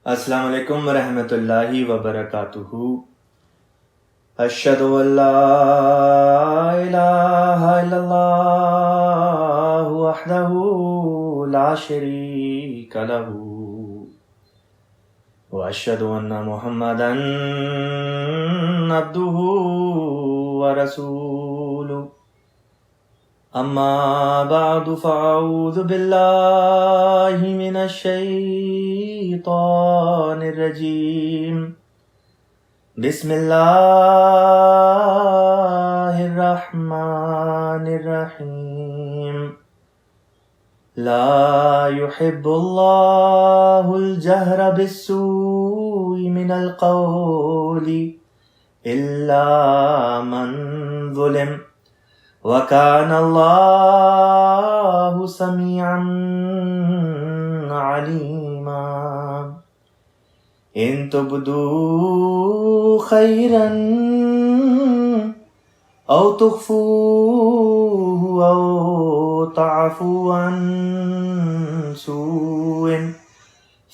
السلام علیکم ورحمۃ اللہ وبرکاتہ۔ اشہد ان لا الہ الا اللہ وحدہ لا شریک لہ واشہد ان محمدا عبدہ ورسولہ۔ اما بعد فاعوذ باللہ من الشیطان الرجیم۔ بسم اللہ الرحمن الرحیم۔ لا يحب اللہ الجہر بالسوء من القول الا من ظلم وَكَانَ اللَّهُ سَمِيعًا عَلِيمًا۔ إِن تُبْدُوا خَيْرًا أَوْ تُخْفُوهُ أَوْ تَعْفُوا عَن سُوءٍ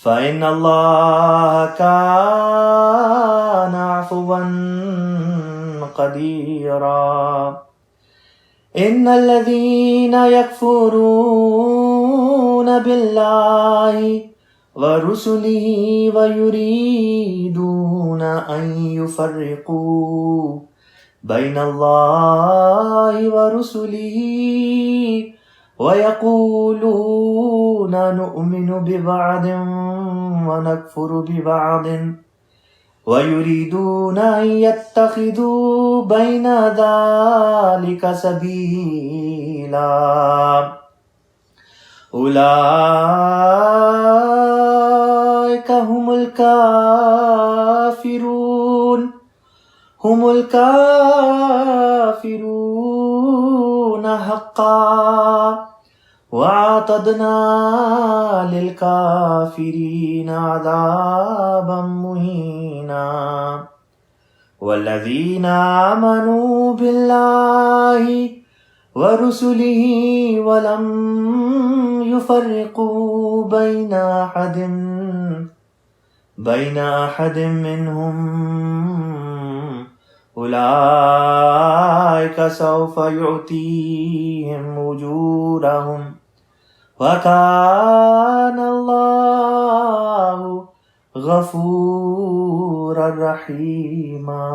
فَإِنَّ اللَّهَ كَانَ عَفُوًّا قَدِيرًا۔ ان الذين يكفرون بالله ورسله ويريدون ان يفرقوا بين الله ورسله ويقولون نؤمن ببعض ونكفر ببعض وَيُرِيدُونَ أَن يَتَّخِذُوا بَيْنَ ذَلِكَ سَبِيلًا۔ أُولَئِكَ هم الكافرون حقا وَأَعْتَدْنَا لِلْكَافِرِينَ عَذَابًا مُهِينًا۔ وَالَّذِينَ آمَنُوا بِاللَّهِ وَرُسُلِهِ وَلَمْ يُفَرِّقُوا بَيْنَ أَحَدٍ مِّنْهُمْ أُولَئِكَ سَوْفَ يُؤْتِيهِمْ أُجُورَهُمْ وَكَانَ اللَّهُ غَفُورًا رَحِيمًا۔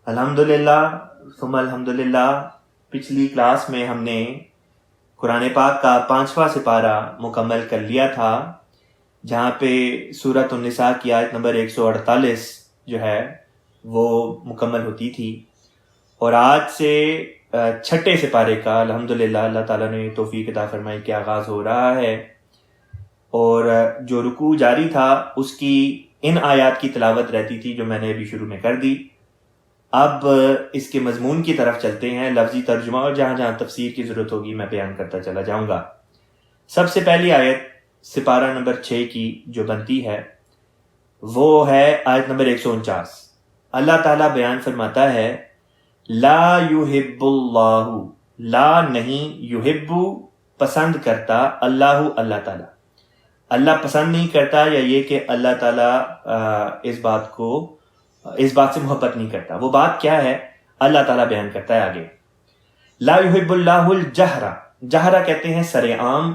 الحمدللہ ثم الحمدللہ۔ پچھلی کلاس میں ہم نے قرآن پاک کا 5واں سپارہ مکمل کر لیا تھا، جہاں پہ سورۃ النساء کی آیت نمبر 148 جو ہے وہ مکمل ہوتی تھی، اور آج سے چھٹے سپارے کا الحمدللہ اللہ تعالیٰ نے توفیق عطا فرمائی کہ آغاز ہو رہا ہے، اور جو رکوع جاری تھا اس کی ان آیات کی تلاوت رہتی تھی جو میں نے ابھی شروع میں کر دی۔ اب اس کے مضمون کی طرف چلتے ہیں، لفظی ترجمہ، اور جہاں جہاں تفسیر کی ضرورت ہوگی میں بیان کرتا چلا جاؤں گا۔ سب سے پہلی آیت سپارہ نمبر 6 کی جو بنتی ہے وہ ہے آیت نمبر 149۔ اللہ تعالیٰ بیان فرماتا ہے لا یحب اللہ، لا نہیں، یحب پسند کرتا، اللہ اللہ تعالیٰ، اللہ پسند نہیں کرتا، یا یہ کہ اللہ تعالیٰ اس بات سے محبت نہیں کرتا۔ وہ بات کیا ہے اللہ تعالیٰ بیان کرتا ہے آگے۔ لا یحب اللہ الجہر، جہرہ کہتے ہیں سر عام،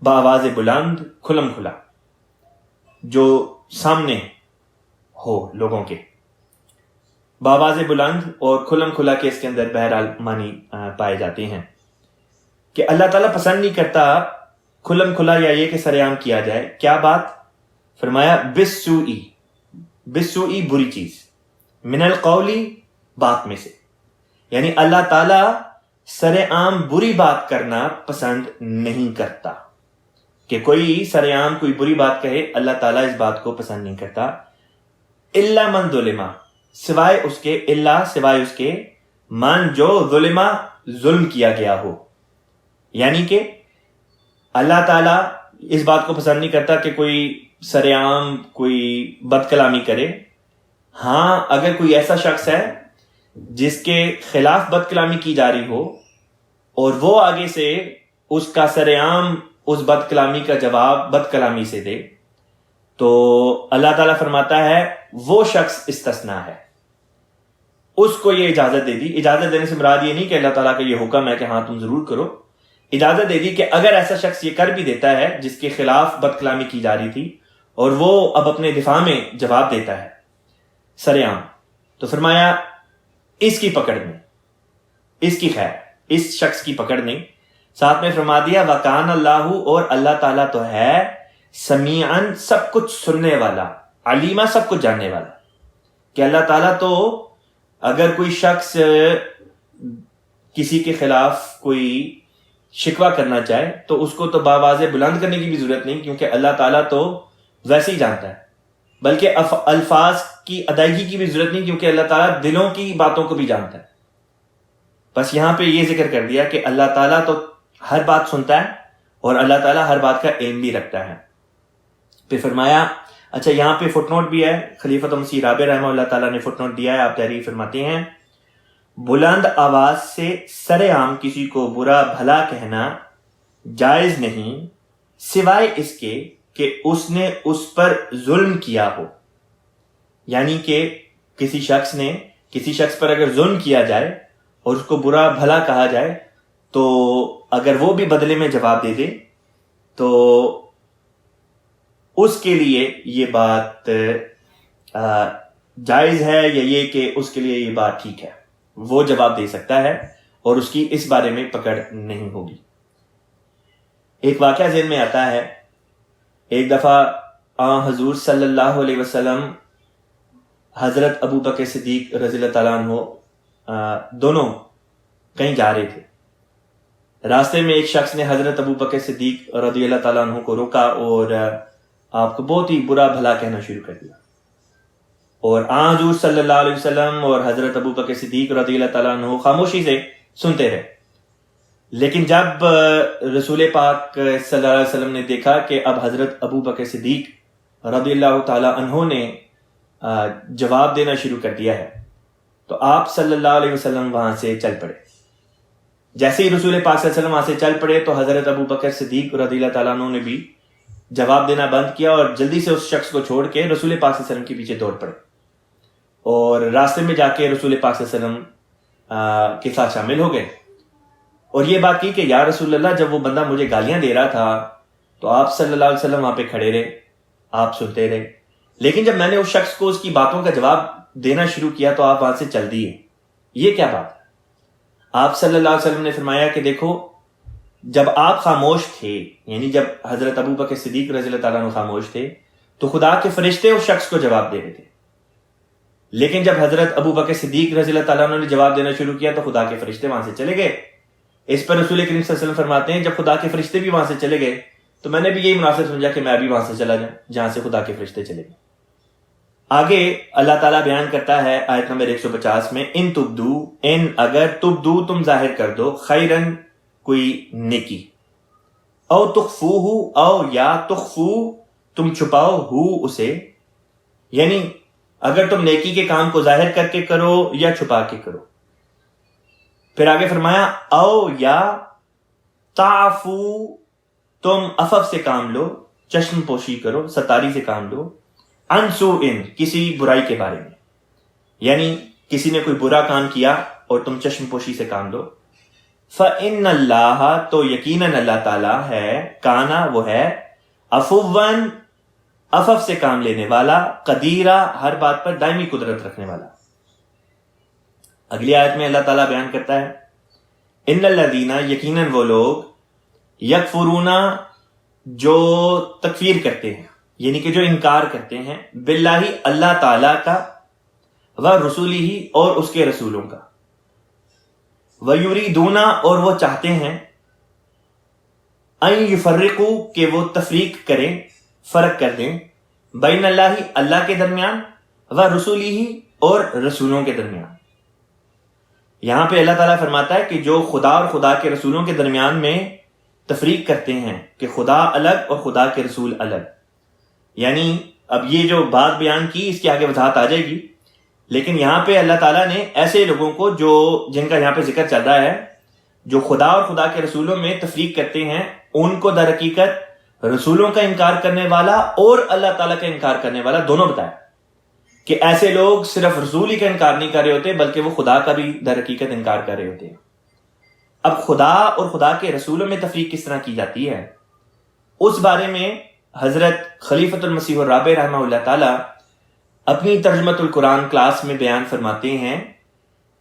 بآواز بلند، کھلم کھلا، جو سامنے ہو لوگوں کے، بآواز بلند اور کھلم کھلا کے اس کے اندر بہرحال معنی پائے جاتے ہیں کہ اللہ تعالیٰ پسند نہیں کرتا کھلم کھلا یا یہ کہ سر عام کیا جائے۔ کیا بات فرمایا؟ بالسوئی، بالسوئی بری چیز، من القولی بات میں سے، یعنی اللہ تعالیٰ سر عام بری بات کرنا پسند نہیں کرتا، کہ کوئی سر عام کوئی بری بات کہے، اللہ تعالیٰ اس بات کو پسند نہیں کرتا۔ الا من ظلما، سوائے اس کے، الا سوائے اس کے، من جو ظلما ظلم کیا گیا ہو، یعنی کہ اللہ تعالیٰ اس بات کو پسند نہیں کرتا کہ کوئی سر عام کوئی بد کلامی کرے۔ ہاں اگر کوئی ایسا شخص ہے جس کے خلاف بد کلامی کی جا رہی ہو اور وہ آگے سے اس کا سر عام اس بد کلامی کا جواب بد کلامی سے دے تو اللہ تعالیٰ فرماتا ہے وہ شخص استثناء ہے، اس کو یہ اجازت دے دی. اجازت دینے سے مراد یہ نہیں کہ اللہ تعالیٰ کا یہ حکم ہے کہ ہاں تم ضرور کرو، اجازت دے دی کہ اگر ایسا شخص یہ کر بھی دیتا ہے جس کے خلاف بد کلامی کی جا رہی تھی اور وہ اب اپنے دفاع میں جواب دیتا ہے سر عام، تو فرمایا اس کی پکڑ نہیں، اس کی خیر، اس شخص کی پکڑ نہیں. ساتھ میں فرما دیا وَكَانَ اللَّهُ، اور اللہ تعالیٰ تو ہے سمیعاً سب کچھ سننے والا، علیمہ سب کچھ جاننے والا. کہ اللہ تعالیٰ تو اگر کوئی شخص کسی کے خلاف کوئی شکوہ کرنا چاہے تو اس کو تو باواضح بلند کرنے کی بھی ضرورت نہیں، کیونکہ اللہ تعالیٰ تو ویسے ہی جانتا ہے. بلکہ الفاظ کی ادائیگی کی بھی ضرورت نہیں، کیونکہ اللہ تعالیٰ دلوں کی باتوں کو بھی جانتا ہے. بس یہاں پہ یہ ذکر کر دیا کہ اللہ تعالیٰ تو ہر بات سنتا ہے اور اللہ تعالیٰ ہر بات کا علم بھی رکھتا ہے. پھر فرمایا اچھا یہاں پہ فٹ نوٹ بھی ہے، خلیفۃ مسیح رابع رحمہ اللہ تعالیٰ نے فٹ نوٹ دیا ہے. آپ تحریر فرماتے ہیں بلند آواز سے سر عام کسی کو برا بھلا کہنا جائز نہیں سوائے اس کے کہ اس نے اس پر ظلم کیا ہو. یعنی کہ کسی شخص پر اگر ظلم کیا جائے اور اس کو برا بھلا کہا جائے تو اگر وہ بھی بدلے میں جواب دے دے تو اس کے لیے یہ بات جائز ہے، یا یہ کہ اس کے لیے یہ بات ٹھیک ہے، وہ جواب دے سکتا ہے اور اس کی اس بارے میں پکڑ نہیں ہوگی. ایک واقعہ ذہن میں آتا ہے، ایک دفعہ حضور صلی اللہ علیہ وسلم حضرت ابو بکر صدیق رضی اللہ تعالیٰ عنہ دونوں کہیں جا رہے تھے. راستے میں ایک شخص نے حضرت ابو بکر صدیق رضی اللہ تعالیٰ عنہ کو روکا اور آپ کو بہت ہی برا بھلا کہنا شروع کر دیا. اور حضور صلی اللہ علیہ وسلم اور حضرت ابو بکر صدیق رضی اللہ تعالیٰ عنہ خاموشی سے سنتے رہے. لیکن جب رسول پاک صلی اللہ علیہ وسلم نے دیکھا کہ اب حضرت ابو بکر صدیق رضی اللہ تعالیٰ عنہ نے جواب دینا شروع کر دیا ہے تو آپ صلی اللہ علیہ وسلم وہاں سے چل پڑے. جیسے ہی رسول پاک صلی اللہ علیہ وسلم وہاں سے چل پڑے تو حضرت ابو بکر صدیق رضی اللہ تعالیٰ عنہ نے بھی جواب دینا بند کیا اور جلدی سے اس شخص کو چھوڑ کے رسول پاک صلی اللہ علیہ وسلم کے پیچھے دوڑ پڑے اور راستے میں جا کے رسول پاک صلی اللہ علیہ وسلم کے ساتھ شامل ہو گئے اور یہ بات کی کہ یا رسول اللہ جب وہ بندہ مجھے گالیاں دے رہا تھا تو آپ صلی اللہ علیہ وسلم وہاں پہ کھڑے رہے، آپ سنتے رہے، لیکن جب میں نے اس شخص کو اس کی باتوں کا جواب دینا شروع کیا تو آپ وہاں سے چل دیے، یہ کیا بات ہے؟ آپ صلی اللہ علیہ وسلم نے فرمایا کہ دیکھو جب آپ خاموش تھے، یعنی جب حضرت ابو بکر صدیق رضی اللہ تعالیٰ عنہ خاموش تھے تو خدا کے فرشتے اس شخص کو جواب دے رہے تھے، لیکن جب حضرت ابو بکر صدیق رضی اللہ تعالیٰ عنہ نے جواب دینا شروع کیا تو خدا کے فرشتے وہاں سے چلے گئے. اس پر رسول کریم صلی اللہ علیہ وسلم فرماتے ہیں جب خدا کے فرشتے بھی وہاں سے چلے گئے تو میں نے بھی یہی مناسب سمجھا کہ میں بھی وہاں سے چلا جاؤں جہاں سے خدا کے فرشتے چلے گئے. آگے اللہ تعالیٰ بیان کرتا ہے آیت نمبر 150 میں ان تبدو، ان اگر تبدو تم ظاہر کر دو، خیرن کوئی نیکی، او تخفوہ او یا تخفو تم چھپاؤ ہو اسے، یعنی اگر تم نیکی کے کام کو ظاہر کر کے کرو یا چھپا کے کرو. پھر آگے فرمایا او یا تعفو تم عفو سے کام لو، چشم پوشی کرو، ستاری سے کام لو، انسو ان کسی برائی کے بارے میں، یعنی کسی نے کوئی برا کام کیا اور تم چشم پوشی سے کام لو. فَإِنَّ اللَّهَ تو یقیناً اللہ تعالیٰ ہے، کانا وہ ہے، عفواً عفو سے کام لینے والا، قدیرہ ہر بات پر دائمی قدرت رکھنے والا. اگلی آیت میں اللہ تعالیٰ بیان کرتا ہے ان الذین یقیناً وہ لوگ یکفرون جو تکفیر کرتے ہیں، یعنی کہ جو انکار کرتے ہیں، باللہ اللہ تعالیٰ کا، و رسولہ اور اس کے رسولوں کا، ویریدون اور وہ چاہتے ہیں، ان یفرقوا کہ وہ تفریق کریں، فرق کر دیں، بین اللہ اللہ کے درمیان، و رسولہ اور رسولوں کے درمیان. یہاں پہ اللہ تعالیٰ فرماتا ہے کہ جو خدا اور خدا کے رسولوں کے درمیان میں تفریق کرتے ہیں کہ خدا الگ اور خدا کے رسول الگ، یعنی اب یہ جو بات بیان کی اس کی آگے وضاحت آ جائے گی، لیکن یہاں پہ اللہ تعالیٰ نے ایسے لوگوں کو جو جن کا یہاں پہ ذکر چل رہا ہے جو خدا اور خدا کے رسولوں میں تفریق کرتے ہیں ان کو در حقیقت رسولوں کا انکار کرنے والا اور اللہ تعالیٰ کا انکار کرنے والا دونوں بتایا کہ ایسے لوگ صرف رسول ہی کا انکار نہیں کر رہے ہوتے بلکہ وہ خدا کا بھی در حقیقت انکار کر رہے ہوتے ہیں۔ اب خدا اور خدا کے رسولوں میں تفریق کس طرح کی جاتی ہے، اس بارے میں حضرت خلیفۃ المسیح الرابع رحمہ اللہ تعالی اپنی ترجمۃ القرآن کلاس میں بیان فرماتے ہیں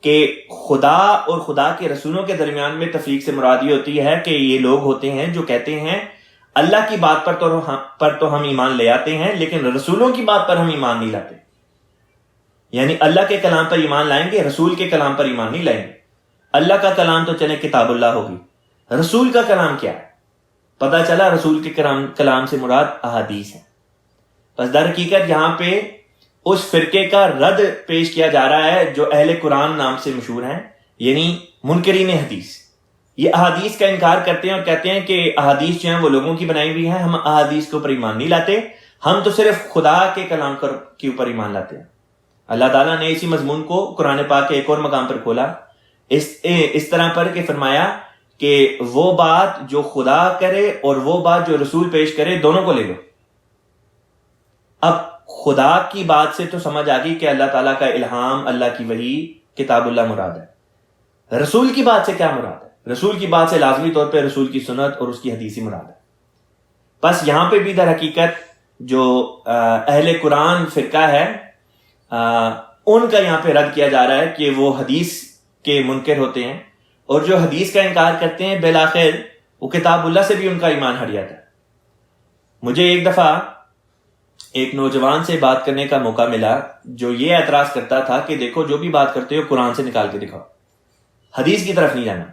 کہ خدا اور خدا کے رسولوں کے درمیان میں تفریق سے مراد یہ ہوتی ہے کہ یہ لوگ ہوتے ہیں جو کہتے ہیں اللہ کی بات پر تو ہم ایمان لے آتے ہیں لیکن رسولوں کی بات پر ہم ایمان نہیں لاتے، یعنی اللہ کے کلام پر ایمان لائیں گے، رسول کے کلام پر ایمان نہیں لائیں گے۔ اللہ کا کلام تو چلے کتاب اللہ ہوگی، رسول کا کلام کیا ہے؟ پتہ چلا رسول کے کلام سے مراد احادیث ہے۔ بس در حقیقت یہاں پہ اس فرقے کا رد پیش کیا جا رہا ہے جو اہل قرآن نام سے مشہور ہیں، یعنی منکرین حدیث۔ یہ احادیث کا انکار کرتے ہیں اور کہتے ہیں کہ احادیث جو ہیں وہ لوگوں کی بنائی ہوئی ہیں، ہم احادیث کے اوپر ایمان نہیں لاتے، ہم تو صرف خدا کے کلام کے اوپر ایمان لاتے ہیں۔ اللہ تعالیٰ نے اسی مضمون کو قرآن پاک کے ایک اور مقام پر کھولا اس طرح پر کہ فرمایا کہ وہ بات جو خدا کرے اور وہ بات جو رسول پیش کرے دونوں کو لے لو۔ اب خدا کی بات سے تو سمجھ آ گئی کہ اللہ تعالیٰ کا الہام، اللہ کی وحی، کتاب اللہ مراد ہے۔ رسول کی بات سے کیا مراد ہے؟ رسول کی بات سے لازمی طور پہ رسول کی سنت اور اس کی حدیثی مراد ہے۔ بس یہاں پہ بھی در حقیقت جو اہل قرآن فرقہ ہے ان کا یہاں پہ رد کیا جا رہا ہے کہ وہ حدیث کے منکر ہوتے ہیں، اور جو حدیث کا انکار کرتے ہیں بالآخر وہ کتاب اللہ سے بھی ان کا ایمان ہٹ جاتا ہے۔ مجھے ایک دفعہ ایک نوجوان سے بات کرنے کا موقع ملا جو یہ اعتراض کرتا تھا کہ دیکھو جو بھی بات کرتے ہو قرآن سے نکال کے دکھاؤ، حدیث کی طرف نہیں جانا۔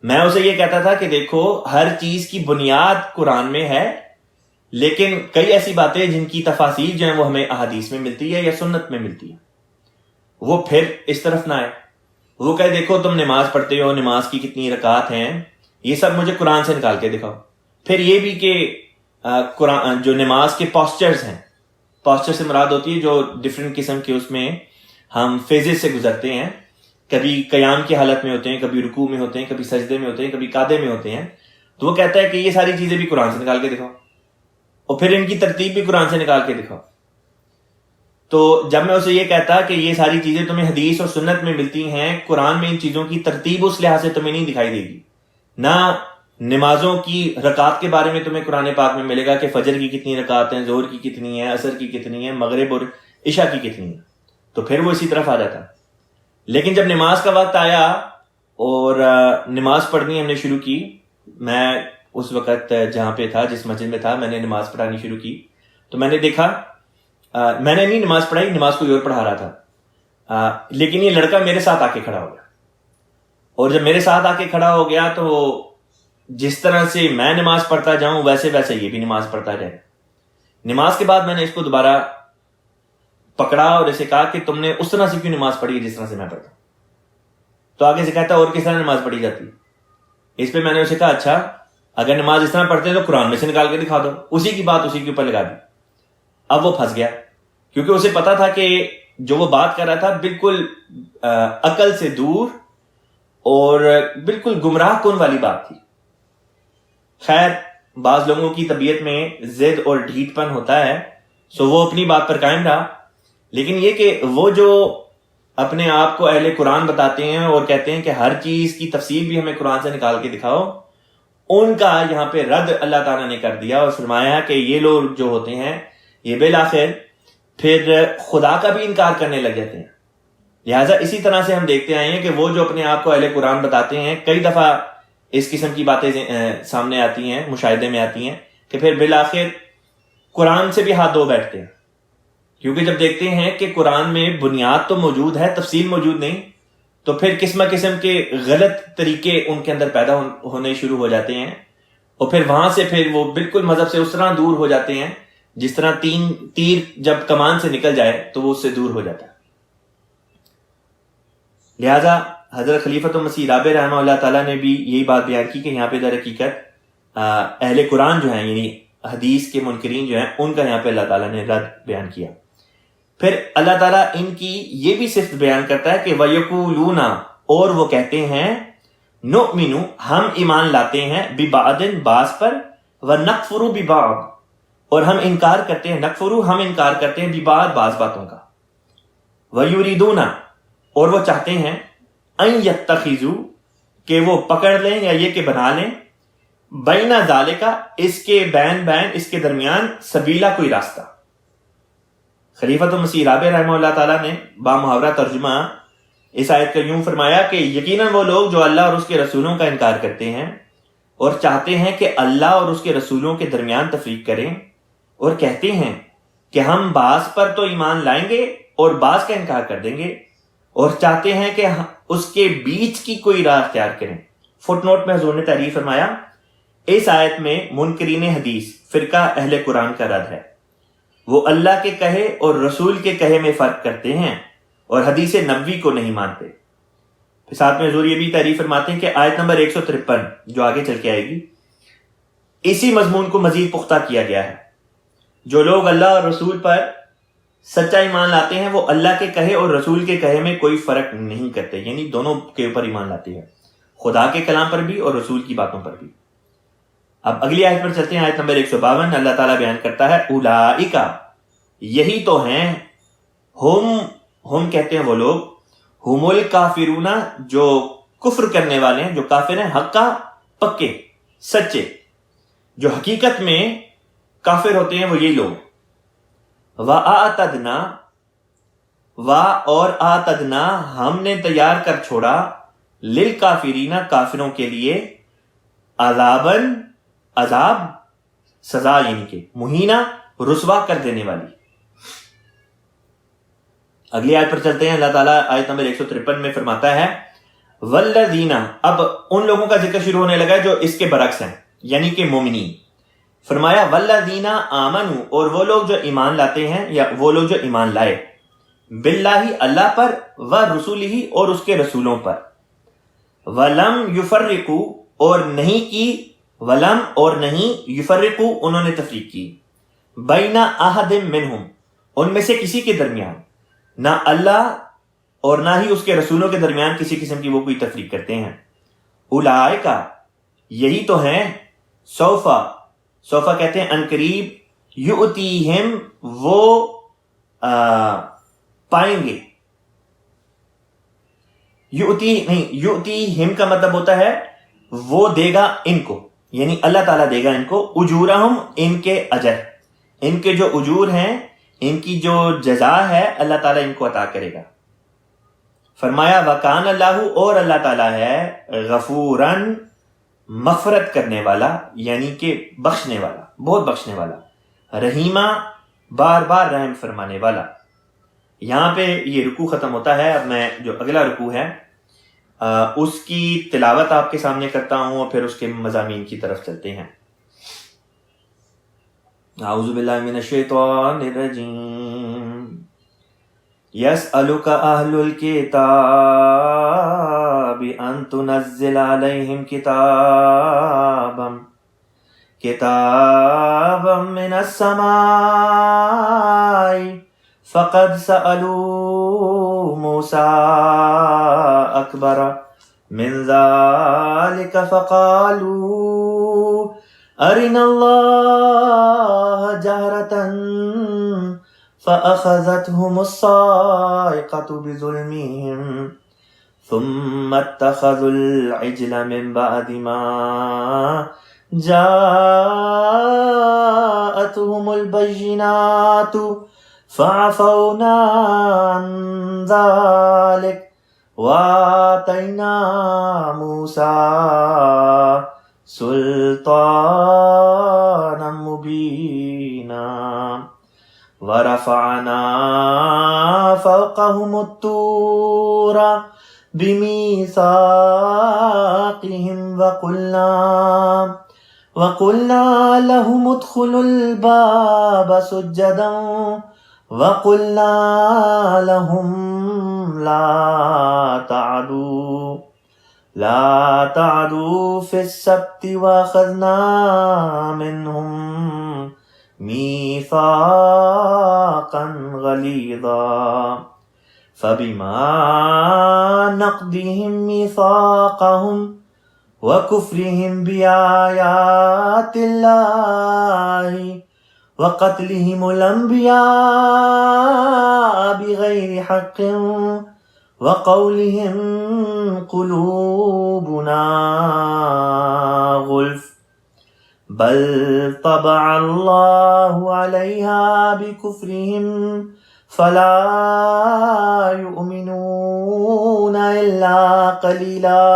میں اسے یہ کہتا تھا کہ دیکھو ہر چیز کی بنیاد قرآن میں ہے، لیکن کئی ایسی باتیں جن کی تفاصیل جو ہیں وہ ہمیں احادیث میں ملتی ہے یا سنت میں ملتی ہے، وہ پھر اس طرف نہ آئے، وہ کہے دیکھو تم نماز پڑھتے ہو، نماز کی کتنی رکعات ہیں، یہ سب مجھے قرآن سے نکال کے دکھاؤ۔ پھر یہ بھی کہ قرآن جو نماز کے پاسچرز ہیں، پاسچر سے مراد ہوتی ہے جو ڈفرینٹ قسم کے اس میں ہم فیزز سے گزرتے ہیں، کبھی قیام کی حالت میں ہوتے ہیں، کبھی رکوع میں ہوتے ہیں، کبھی سجدے میں ہوتے ہیں، کبھی قعدے میں ہوتے ہیں، تو وہ کہتا ہے کہ یہ ساری چیزیں بھی قرآن سے نکال کے دکھاؤ، اور پھر ان کی ترتیب بھی قرآن سے نکال کے دکھاؤ۔ تو جب میں اسے یہ کہتا کہ یہ ساری چیزیں تمہیں حدیث اور سنت میں ملتی ہیں، قرآن میں ان چیزوں کی ترتیب اس لحاظ سے تمہیں نہیں دکھائی دے گی، نہ نمازوں کی رکعات کے بارے میں تمہیں قرآن پاک میں ملے گا کہ فجر کی کتنی رکعات ہیں، ظہر کی کتنی ہیں، عصر کی کتنی ہیں، مغرب اور عشاء کی کتنی ہیں، تو پھر وہ اسی طرف آ جاتا۔ لیکن جب نماز کا وقت آیا اور نماز پڑھنی ہم نے شروع کی، میں اس وقت جہاں پہ تھا، جس مسجد میں تھا، میں نے نماز پڑھانی شروع کی، تو میں نے دیکھا میں نے نہیں نماز پڑھائی، نماز کوئی اور پڑھا رہا تھا، لیکن یہ لڑکا میرے ساتھ آ کے کھڑا ہو گیا، اور جب میرے ساتھ آ کے کھڑا ہو گیا تو جس طرح سے میں نماز پڑھتا جاؤں ویسے ویسے یہ بھی نماز پڑھتا جائے۔ نماز کے بعد میں نے اس کو دوبارہ پکڑا اور اسے کہا کہ تم نے اس طرح سے کیوں نماز پڑھی جس طرح سے میں پڑھتا ہوں؟ تو آگے سے کہتا اور کس طرح نماز پڑھی جاتی؟ اس پہ میں نے اسے کہا اچھا اگر نماز اس طرح پڑھتے ہیں تو قرآن میں سے نکال کے دکھا دو، اسی کی بات اسی کے اوپر لگا دی۔ اب وہ پھنس گیا کیونکہ اسے پتا تھا کہ جو وہ بات کر رہا تھا بالکل عقل سے دور اور بالکل گمراہ کن والی بات تھی۔ خیر بعض لوگوں کی طبیعت میں ضد اور ڈھیٹ پن ہوتا ہے، سو وہ اپنی بات پر قائم رہا، لیکن یہ کہ وہ جو اپنے آپ کو اہل قرآن بتاتے ہیں اور کہتے ہیں کہ ہر چیز کی تفسیر بھی ہمیں قرآن سے نکال کے دکھاؤ، ان کا یہاں پہ رد اللہ تعالیٰ نے کر دیا اور فرمایا کہ یہ لوگ جو ہوتے ہیں یہ بالآخر پھر خدا کا بھی انکار کرنے لگ جاتے ہیں۔ لہٰذا اسی طرح سے ہم دیکھتے آئے ہیں کہ وہ جو اپنے آپ کو اہل قرآن بتاتے ہیں، کئی دفعہ اس قسم کی باتیں سامنے آتی ہیں، مشاہدے میں آتی ہیں کہ پھر بالآخر قرآن سے بھی ہاتھ دھو بیٹھتے ہیں، کیونکہ جب دیکھتے ہیں کہ قرآن میں بنیاد تو موجود ہے، تفصیل موجود نہیں، تو پھر قسم کے غلط طریقے ان کے اندر پیدا ہونے شروع ہو جاتے ہیں، اور پھر وہاں سے پھر وہ بالکل مذہب سے اس طرح دور ہو جاتے ہیں جس طرح تیر جب کمان سے نکل جائے تو وہ اس سے دور ہو جاتا ہے۔ لہذا حضرت خلیفۃ المسیح رابع رحمہ اللہ تعالیٰ نے بھی یہی بات بیان کی کہ یہاں پہ در حقیقت اہل قرآن جو ہیں یعنی حدیث کے منکرین جو ہیں ان کا یہاں پہ اللہ تعالیٰ نے رد بیان کیا۔ پھر اللہ تعالیٰ ان کی یہ بھی صفت بیان کرتا ہے کہ وَيَقُولُونَ، اور وہ کہتے ہیں نؤمن ہم ایمان لاتے ہیں ببعض بعض پر، ونکفر ببعض اور ہم انکار کرتے ہیں، نکفر ہم انکار کرتے ہیں ببعض بعض باتوں کا، ویریدون اور وہ چاہتے ہیں، ان یتخذوا کہ وہ پکڑ لیں یا یہ کہ بنا لیں، بین ذالک اس کے بین اس کے درمیان، سبیلا کوئی راستہ۔ خلیفۃ المسیح رابع رحمہ اللہ تعالیٰ نے بامحاورہ ترجمہ اس آیت کا یوں فرمایا کہ یقیناً وہ لوگ جو اللہ اور اس کے رسولوں کا انکار کرتے ہیں اور چاہتے ہیں کہ اللہ اور اس کے رسولوں کے درمیان تفریق کریں، اور کہتے ہیں کہ ہم بعض پر تو ایمان لائیں گے اور بعض کا انکار کر دیں گے، اور چاہتے ہیں کہ اس کے بیچ کی کوئی راہ اختیار کریں۔ فٹ نوٹ میں حضور نے تحریر فرمایا اس آیت میں منکرین حدیث فرقہ اہل قرآن کا رد ہے، وہ اللہ کے کہے اور رسول کے کہے میں فرق کرتے ہیں اور حدیث نبوی کو نہیں مانتے۔ پھر ساتھ میں حضور یہ بھی تعریف فرماتے ہیں کہ آیت نمبر 153 جو آگے چل کے آئے گی، اسی مضمون کو مزید پختہ کیا گیا ہے۔ جو لوگ اللہ اور رسول پر سچا ایمان لاتے ہیں وہ اللہ کے کہے اور رسول کے کہے میں کوئی فرق نہیں کرتے، یعنی دونوں کے اوپر ایمان لاتے ہیں، خدا کے کلام پر بھی اور رسول کی باتوں پر بھی۔ اب اگلی آیت پر چلتے ہیں، آیت نمبر 152۔ اللہ تعالیٰ بیان کرتا ہے اولئک یہی تو ہیں، ہم کہتے ہیں وہ لوگ، ہم الکافرون جو کفر کرنے والے ہیں، جو کافر ہیں، حقا پکے سچے، جو حقیقت میں کافر ہوتے ہیں وہ یہی لوگ۔ وَآتَدْنَا اور آتدنا ہم نے تیار کر چھوڑا، للکافرین کافروں کے لیے، عذاباً عذاب، سزا یعنی کہ مہینہ، رسوا کر دینے والی۔ اگلی آیت پر چلتے ہیں، اللہ تعالیٰ آیت نمبر 153 میں فرماتا ہے والذین، اب ان لوگوں کا ذکر شروع ہونے لگا جو اس کے برعکس ہیں، یعنی کہ مومنین۔ فرمایا والذین آمنوا اور وہ لوگ جو ایمان لاتے ہیں یا وہ لوگ جو ایمان لائے، باللہ اللہ پر، ورسولہ اور اس کے رسولوں پر، ولم یفرقوا اور نہیں کی، ولم اور نہیں، یفرقوا انہوں نے تفریق کی، بین احد منہم ان میں سے کسی کے درمیان، نہ اللہ اور نہ ہی اس کے رسولوں کے درمیان کسی قسم کی وہ کوئی تفریق کرتے ہیں۔ اولئک یہی تو ہیں، سوفا کہتے ہیں ان قریب، یؤتیہم وہ پائیں گے، یؤتیہم کا مطلب ہوتا ہے وہ دے گا ان کو، یعنی اللہ تعالیٰ دے گا ان کو، اجورہم ان کے اجر، ان کے جو اجور ہیں، ان کی جو جزا ہے اللہ تعالیٰ ان کو عطا کرے گا۔ فرمایا وکان اللہ اور اللہ تعالیٰ ہے غفوراً مغفرت کرنے والا، یعنی کہ بخشنے والا، بہت بخشنے والا، رحیمہ بار بار رحم فرمانے والا۔ یہاں پہ یہ رکوع ختم ہوتا ہے۔ اب میں جو اگلا رکوع ہے اس کی تلاوت آپ کے سامنے کرتا ہوں اور پھر اس کے مضامین کی طرف چلتے ہیں۔ اعوذ باللہ من الشیطان الرجیم۔ یسألک اہل الکتاب ان تنزل علیہم کتابا من السماء فقد سألوا موسیٰ اکبر من ذلك فقالوا أرنا الله جهرة فأخذتهم الصاعقة بظلمهم ثم اتخذوا العجل من بعد ما جاءتهم البينات فعفونا عن ذلك وآتينا موسى سلطانا مبينا ورفعنا فوقهم الطور بميثاقهم وقلنا لهم ادخلوا الباب سجدا وقلنا لهم لا تعدوا في السبت واخذنا منهم ميثاقا غليظا فبما نقضهم ميثاقهم وَكُفْرِهِمْ بِآيَاتِ اللَّهِ وَقَتْلِهِمُ الْأَنْبِيَاءَ بِغَيْرِ حَقٍّ وَقَوْلِهِمْ قُلُوبُنَا غُلْفٌ بَلْ طَبَعَ اللَّهُ عَلَيْهَا بِكُفْرِهِمْ فَلَا يُؤْمِنُونَ إِلَّا قَلِيلًا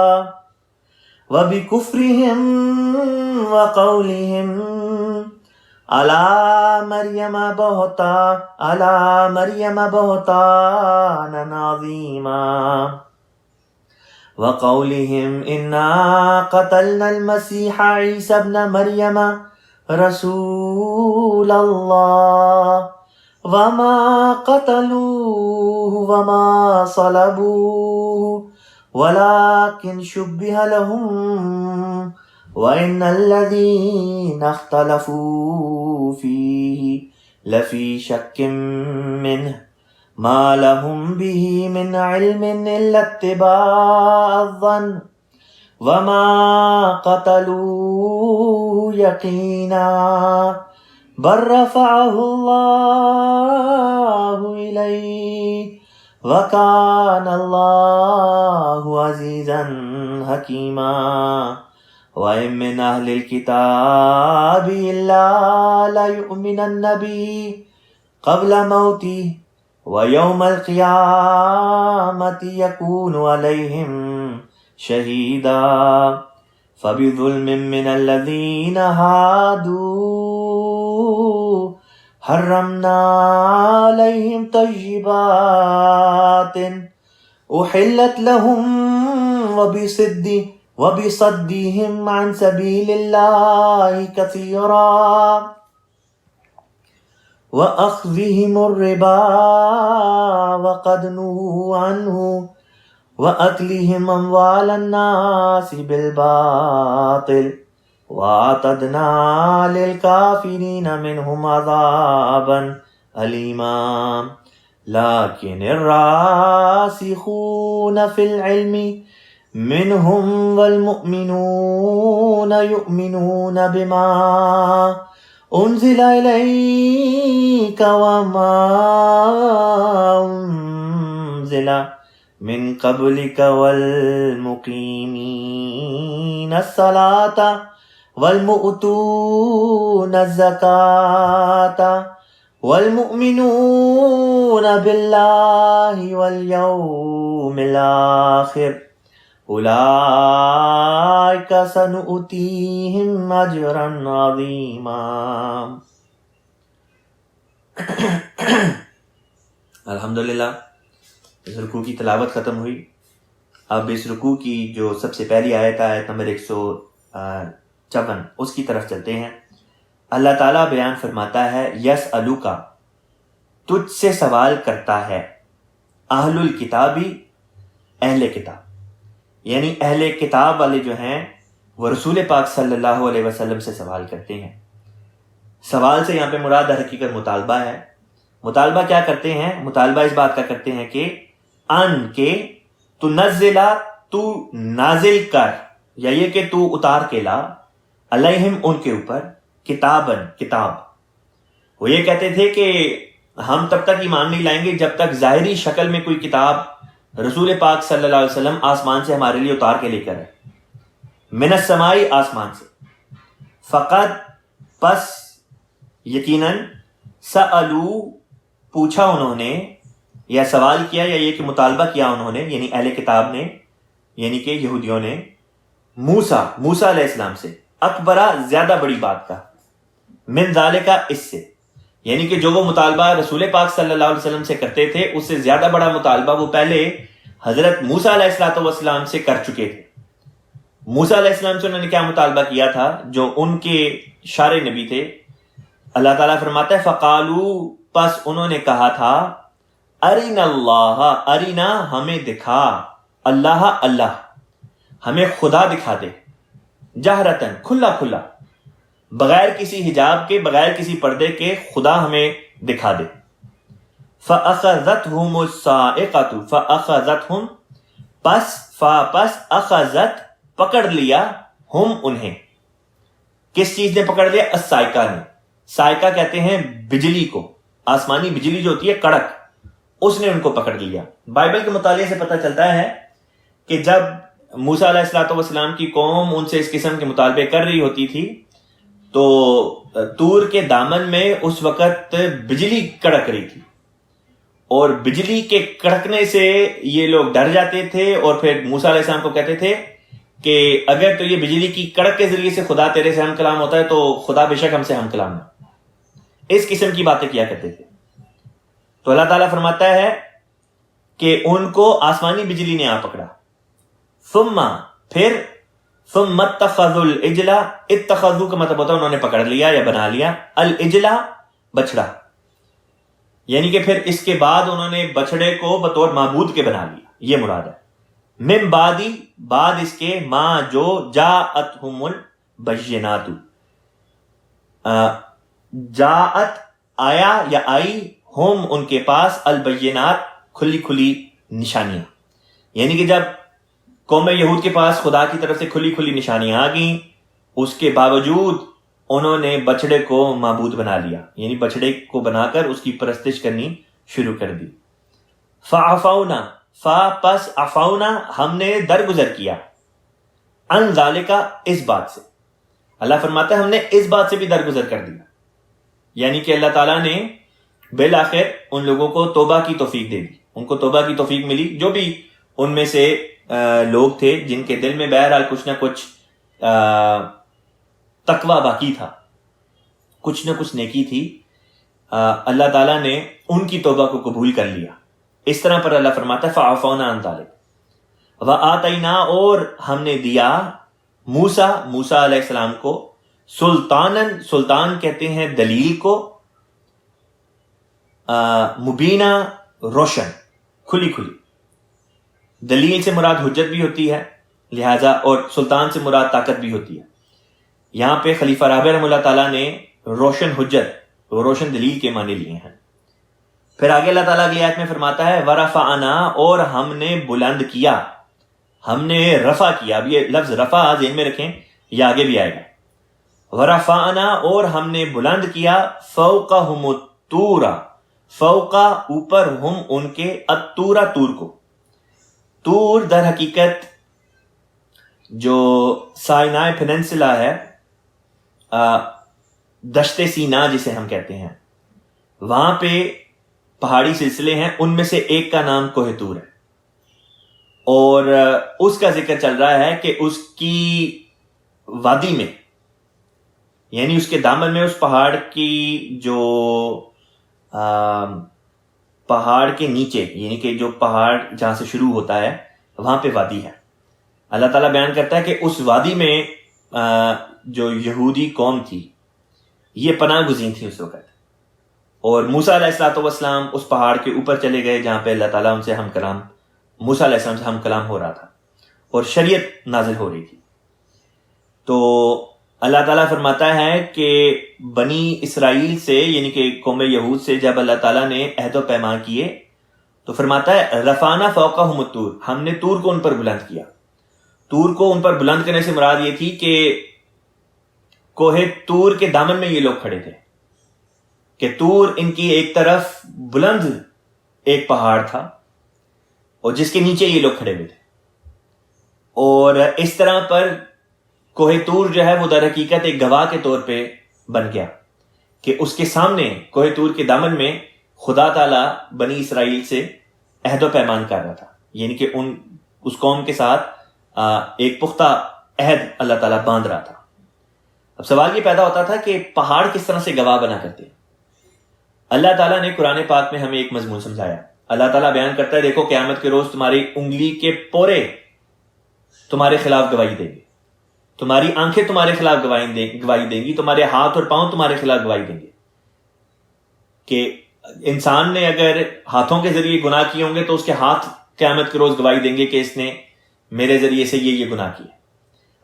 وَبِكُفْرِهِمْ وَقَوْلِهِمْ عَلَى مَرْيَمَ بُهْتَانًا عَظِيمًا وَقَوْلِهِمْ إِنَّا قَتَلْنَا الْمَسِيحَ عِيسَى ابْنَ مَرْيَمَ رَسُولَ اللَّهِ وَمَا قَتَلُوهُ وَمَا صَلَبُوهُ وَلَكِنْ شُبِّهَ لَهُمْ وَإِنَّ الَّذِينَ اخْتَلَفُوا فِيهِ لَفِي شَكٍّ مِّنْهُ مَا لَهُمْ بِهِ مِنْ عِلْمٍ إِلَّا اتِّبَاعَ الظَّنِّ وَمَا قَتَلُوهُ يَقِينًا بَلْ رَفَعَهُ اللَّهُ إِلَيْهِ وَكَانَ اللَّهُ عَزِيزًا حَكِيمًا وَإِن مِّنْ أَهْلِ الْكِتَابِ إِلَّا لَيُؤْمِنَنَّ بِهِ قَبْلَ مَوْتِهِ وَيَوْمَ الْقِيَامَةِ يَكُونُ عَلَيْهِمْ شَهِيدًا فَبِظُلْمٍ مِّنَ الَّذِينَ هَادُوا حَرَّمْنَا عَلَيْهِمْ طَيِّبَاتٍ أُحِلَّتْ لَهُمْ وَبِصَدِّهِمْ عَنْ سَبِيلِ اللَّهِ كَثِيرًا وَأَخْذِهِمُ الرِّبَا وَقَدْ نُهُوا عَنْهُ وَأَكْلِهِمْ أَمْوَالَ النَّاسِ بِالْبَاطِلِ وَأَعْتَدْنَا لِلْكَافِرِينَ مِنْهُمْ عَذَابًا أَلِيمًا لَكِنِ الرَّاسِخُونَ فِي الْعِلْمِ مِنْهُمْ وَالْمُؤْمِنُونَ يُؤْمِنُونَ بِمَا أُنْزِلَ إِلَيْكَ وَمَا أُنْزِلَ مِنْ قَبْلِكَ وَالْمُقِيمِينَ الصَّلَاةَ وَالْمُؤْتُونَ الزَّكَاةَ وَالْمُؤْمِنُونَ بِاللَّهِ وَالْيَوْمِ الْآخِرِ أُولَئِكَ سَنُؤْتِيهِمْ أَجْرًا عَظِيمًا۔ الحمدللہ اس رکوع کی تلاوت ختم ہوئی۔ اب اس رکوع کی جو سب سے پہلی آیت نمبر 154 اس کی طرف چلتے ہیں۔ اللہ تعالیٰ بیان فرماتا ہے یسألوکا، تجھ سے سوال کرتا ہے، اہل الکتابی، اہل کتاب، یعنی اہل کتاب والے جو ہیں وہ رسول پاک صلی اللہ علیہ وسلم سے سوال کرتے ہیں۔ سوال سے یہاں پہ مراد حقیقت مطالبہ ہے۔ مطالبہ کیا کرتے ہیں؟ مطالبہ اس بات کا کرتے ہیں کہ کہ تنزلہ، تو نازل کر، یا یہ کہ تو اتار کے لا، علیہم ان کے اوپر، کتاباً کتاب۔ وہ یہ کہتے تھے کہ ہم تب تک ایمان نہیں لائیں گے جب تک ظاہری شکل میں کوئی کتاب رسول پاک صلی اللہ علیہ وسلم آسمان سے ہمارے لیے اتار کے لے کر ہے، من السمائی، آسمان سے۔ فقط، پس، یقیناً، سألو، پوچھا انہوں نے، یا سوال کیا، یا یہ کہ مطالبہ کیا انہوں نے، یعنی اہل کتاب نے، یعنی کہ یہودیوں نے، موسیٰ علیہ السلام سے، اکبرہ، زیادہ بڑی بات کا، من ذالکہ، اس سے، یعنی کہ جو وہ مطالبہ رسول پاک صلی اللہ علیہ وسلم سے کرتے تھے اس سے زیادہ بڑا مطالبہ وہ پہلے حضرت موسیٰ علیہ السلام سے کر چکے تھے۔ موسیٰ علیہ السلام سے انہوں نے کیا مطالبہ کیا تھا؟ جو ان کے شارع نبی تھے، اللہ تعالیٰ فرماتا ہے فقالو، پس انہوں نے کہا تھا، ارنا اللہ، ارنا، ہمیں دکھا، اللہ، اللہ، ہمیں خدا دکھا دے، جہرتن، کھلا کھلا، بغیر کسی حجاب کے، بغیر کسی پردے کے، خدا ہمیں دکھا دے۔ فَأَخَذَتْهُمُ الصَّاعِقَةُ، فَأَخَذَتْهُمْ، پس اخذت، پکڑ لیا ہم انہیں. کس چیز نے پکڑ لیا؟ السائقہ نے. سائقہ کہتے ہیں بجلی کو، آسمانی بجلی جو ہوتی ہے کڑک، اس نے ان کو پکڑ لیا. بائبل کے مطالعے سے پتہ چلتا ہے کہ جب موسیٰ علیہ الصلوۃ والسلام کی قوم ان سے اس قسم کے مطالبے کر رہی ہوتی تھی تو طور کے دامن میں اس وقت بجلی کڑک رہی تھی، اور بجلی کے کڑکنے سے یہ لوگ ڈر جاتے تھے اور پھر موسیٰ علیہ السلام کو کہتے تھے کہ اگر تو یہ بجلی کی کڑک کے ذریعے سے خدا تیرے سے ہم کلام ہوتا ہے تو خدا بے شک ہم سے ہم کلام نہ. اس قسم کی باتیں کیا کرتے تھے. تو اللہ تعالیٰ فرماتا ہے کہ ان کو آسمانی بجلی نے آ پکڑا. ثم پھر ثم اتخذوا العجل، اتخذوا کا مطلب ہوتا ہے انہوں نے پکڑ لیا یا بنا لیا، العجل بچڑا، یعنی کہ پھر اس کے بعد انہوں نے بچڑے کو بطور معبود کے بنا لیا، یہ مراد ہے. من بعدی، بعد اس کے، ما جو جاءتہم البینات، جاءت آیا یا آئی، ہم ان کے پاس، البینات کھلی کھلی نشانیاں، یعنی کہ جب قوم یہود کے پاس خدا کی طرف سے کھلی کھلی نشانیاں آ گئیں، اس کے باوجود انہوں نے بچڑے کو معبود بنا لیا، یعنی بچڑے کو بنا کر اس کی پرستش کرنی شروع کر دی. فعفونا، فا پس عفونا ہم نے درگزر کیا، ان ذالکا اس بات سے. اللہ فرماتا ہے ہم نے اس بات سے بھی درگزر کر دیا، یعنی کہ اللہ تعالیٰ نے بالآخر ان لوگوں کو توبہ کی توفیق دے دی. ان کو توبہ کی توفیق ملی، جو بھی ان میں سے لوگ تھے جن کے دل میں بہرحال کچھ نہ کچھ تقوی باقی تھا، کچھ نہ کچھ نیکی تھی، اللہ تعالیٰ نے ان کی توبہ کو قبول کر لیا. اس طرح پر اللہ فرماتا ہے فعفونا عن ذلک وآتینا، اور ہم نے دیا موسیٰ علیہ السلام کو، سلطانن، سلطان کہتے ہیں دلیل کو، مبینہ روشن، کھلی کھلی. دلیل سے مراد حجت بھی ہوتی ہے لہٰذا، اور سلطان سے مراد طاقت بھی ہوتی ہے. یہاں پہ خلیفہ رابع رحمہ اللہ تعالیٰ نے روشن حجت، روشن دلیل کے معنی لیے ہیں. پھر آگے اللہ تعالیٰ اگلی آیت میں فرماتا ہے ورفعنا، اور ہم نے بلند کیا، ہم نے رفع کیا. اب یہ لفظ رفع ذہن میں رکھیں، یہ آگے بھی آئے گا. ورفعنا، اور ہم نے بلند کیا، فوقہم الطور، فوقا اوپر، ہم ان کے، الطور طور کو. طور در حقیقت جو سائنائے پیننسلا ہے، دشت سینا جسے ہم کہتے ہیں، وہاں پہ پہاڑی سلسلے ہیں، ان میں سے ایک کا نام کوہ طور ہے، اور اس کا ذکر چل رہا ہے کہ اس کی وادی میں، یعنی اس کے دامن میں، اس پہاڑ کی جو پہاڑ کے نیچے، یعنی کہ جو پہاڑ جہاں سے شروع ہوتا ہے وہاں پہ وادی ہے. اللہ تعالیٰ بیان کرتا ہے کہ اس وادی میں جو یہودی قوم تھی یہ پناہ گزین تھی اس وقت، اور موسیٰ علیہ الصلوۃ والسلام اس پہاڑ کے اوپر چلے گئے جہاں پہ اللہ تعالیٰ ان سے ہم کلام، موسیٰ علیہ السلام سے ہم کلام ہو رہا تھا اور شریعت نازل ہو رہی تھی. تو اللہ تعالیٰ فرماتا ہے کہ بنی اسرائیل سے، یعنی کہ قوم یہود سے جب اللہ تعالیٰ نے عہد و پیمان کیے تو فرماتا ہے رفعنا فوقہم الطور، ہم نے طور کو ان پر بلند کیا. طور کو ان پر بلند کرنے سے مراد یہ تھی کہ کوہ طور کے دامن میں یہ لوگ کھڑے تھے، کہ طور ان کی ایک طرف بلند ایک پہاڑ تھا اور جس کے نیچے یہ لوگ کھڑے ہوئے تھے، اور اس طرح پر کوہ طور جو ہے وہ در حقیقت ایک گواہ کے طور پہ بن گیا کہ اس کے سامنے کوہ طور کے دامن میں خدا تعالیٰ بنی اسرائیل سے عہد و پیمان کر رہا تھا، یعنی کہ اس قوم کے ساتھ ایک پختہ عہد اللہ تعالیٰ باندھ رہا تھا. اب سوال یہ پیدا ہوتا تھا کہ پہاڑ کس طرح سے گواہ بنا کرتے ہیں. اللہ تعالیٰ نے قرآن پاک میں ہمیں ایک مضمون سمجھایا. اللہ تعالیٰ بیان کرتا ہے دیکھو قیامت کے روز تمہاری انگلی کے پورے تمہارے خلاف گواہی دیں گے، تمہاری آنکھیں تمہارے خلاف گواہی دیں گی، تمہارے ہاتھ اور پاؤں تمہارے خلاف گواہی دیں گے. کہ انسان نے اگر ہاتھوں کے ذریعے گناہ کیے ہوں گے تو اس کے ہاتھ قیامت کے روز گواہی دیں گے کہ اس نے میرے ذریعے سے یہ گناہ کیے.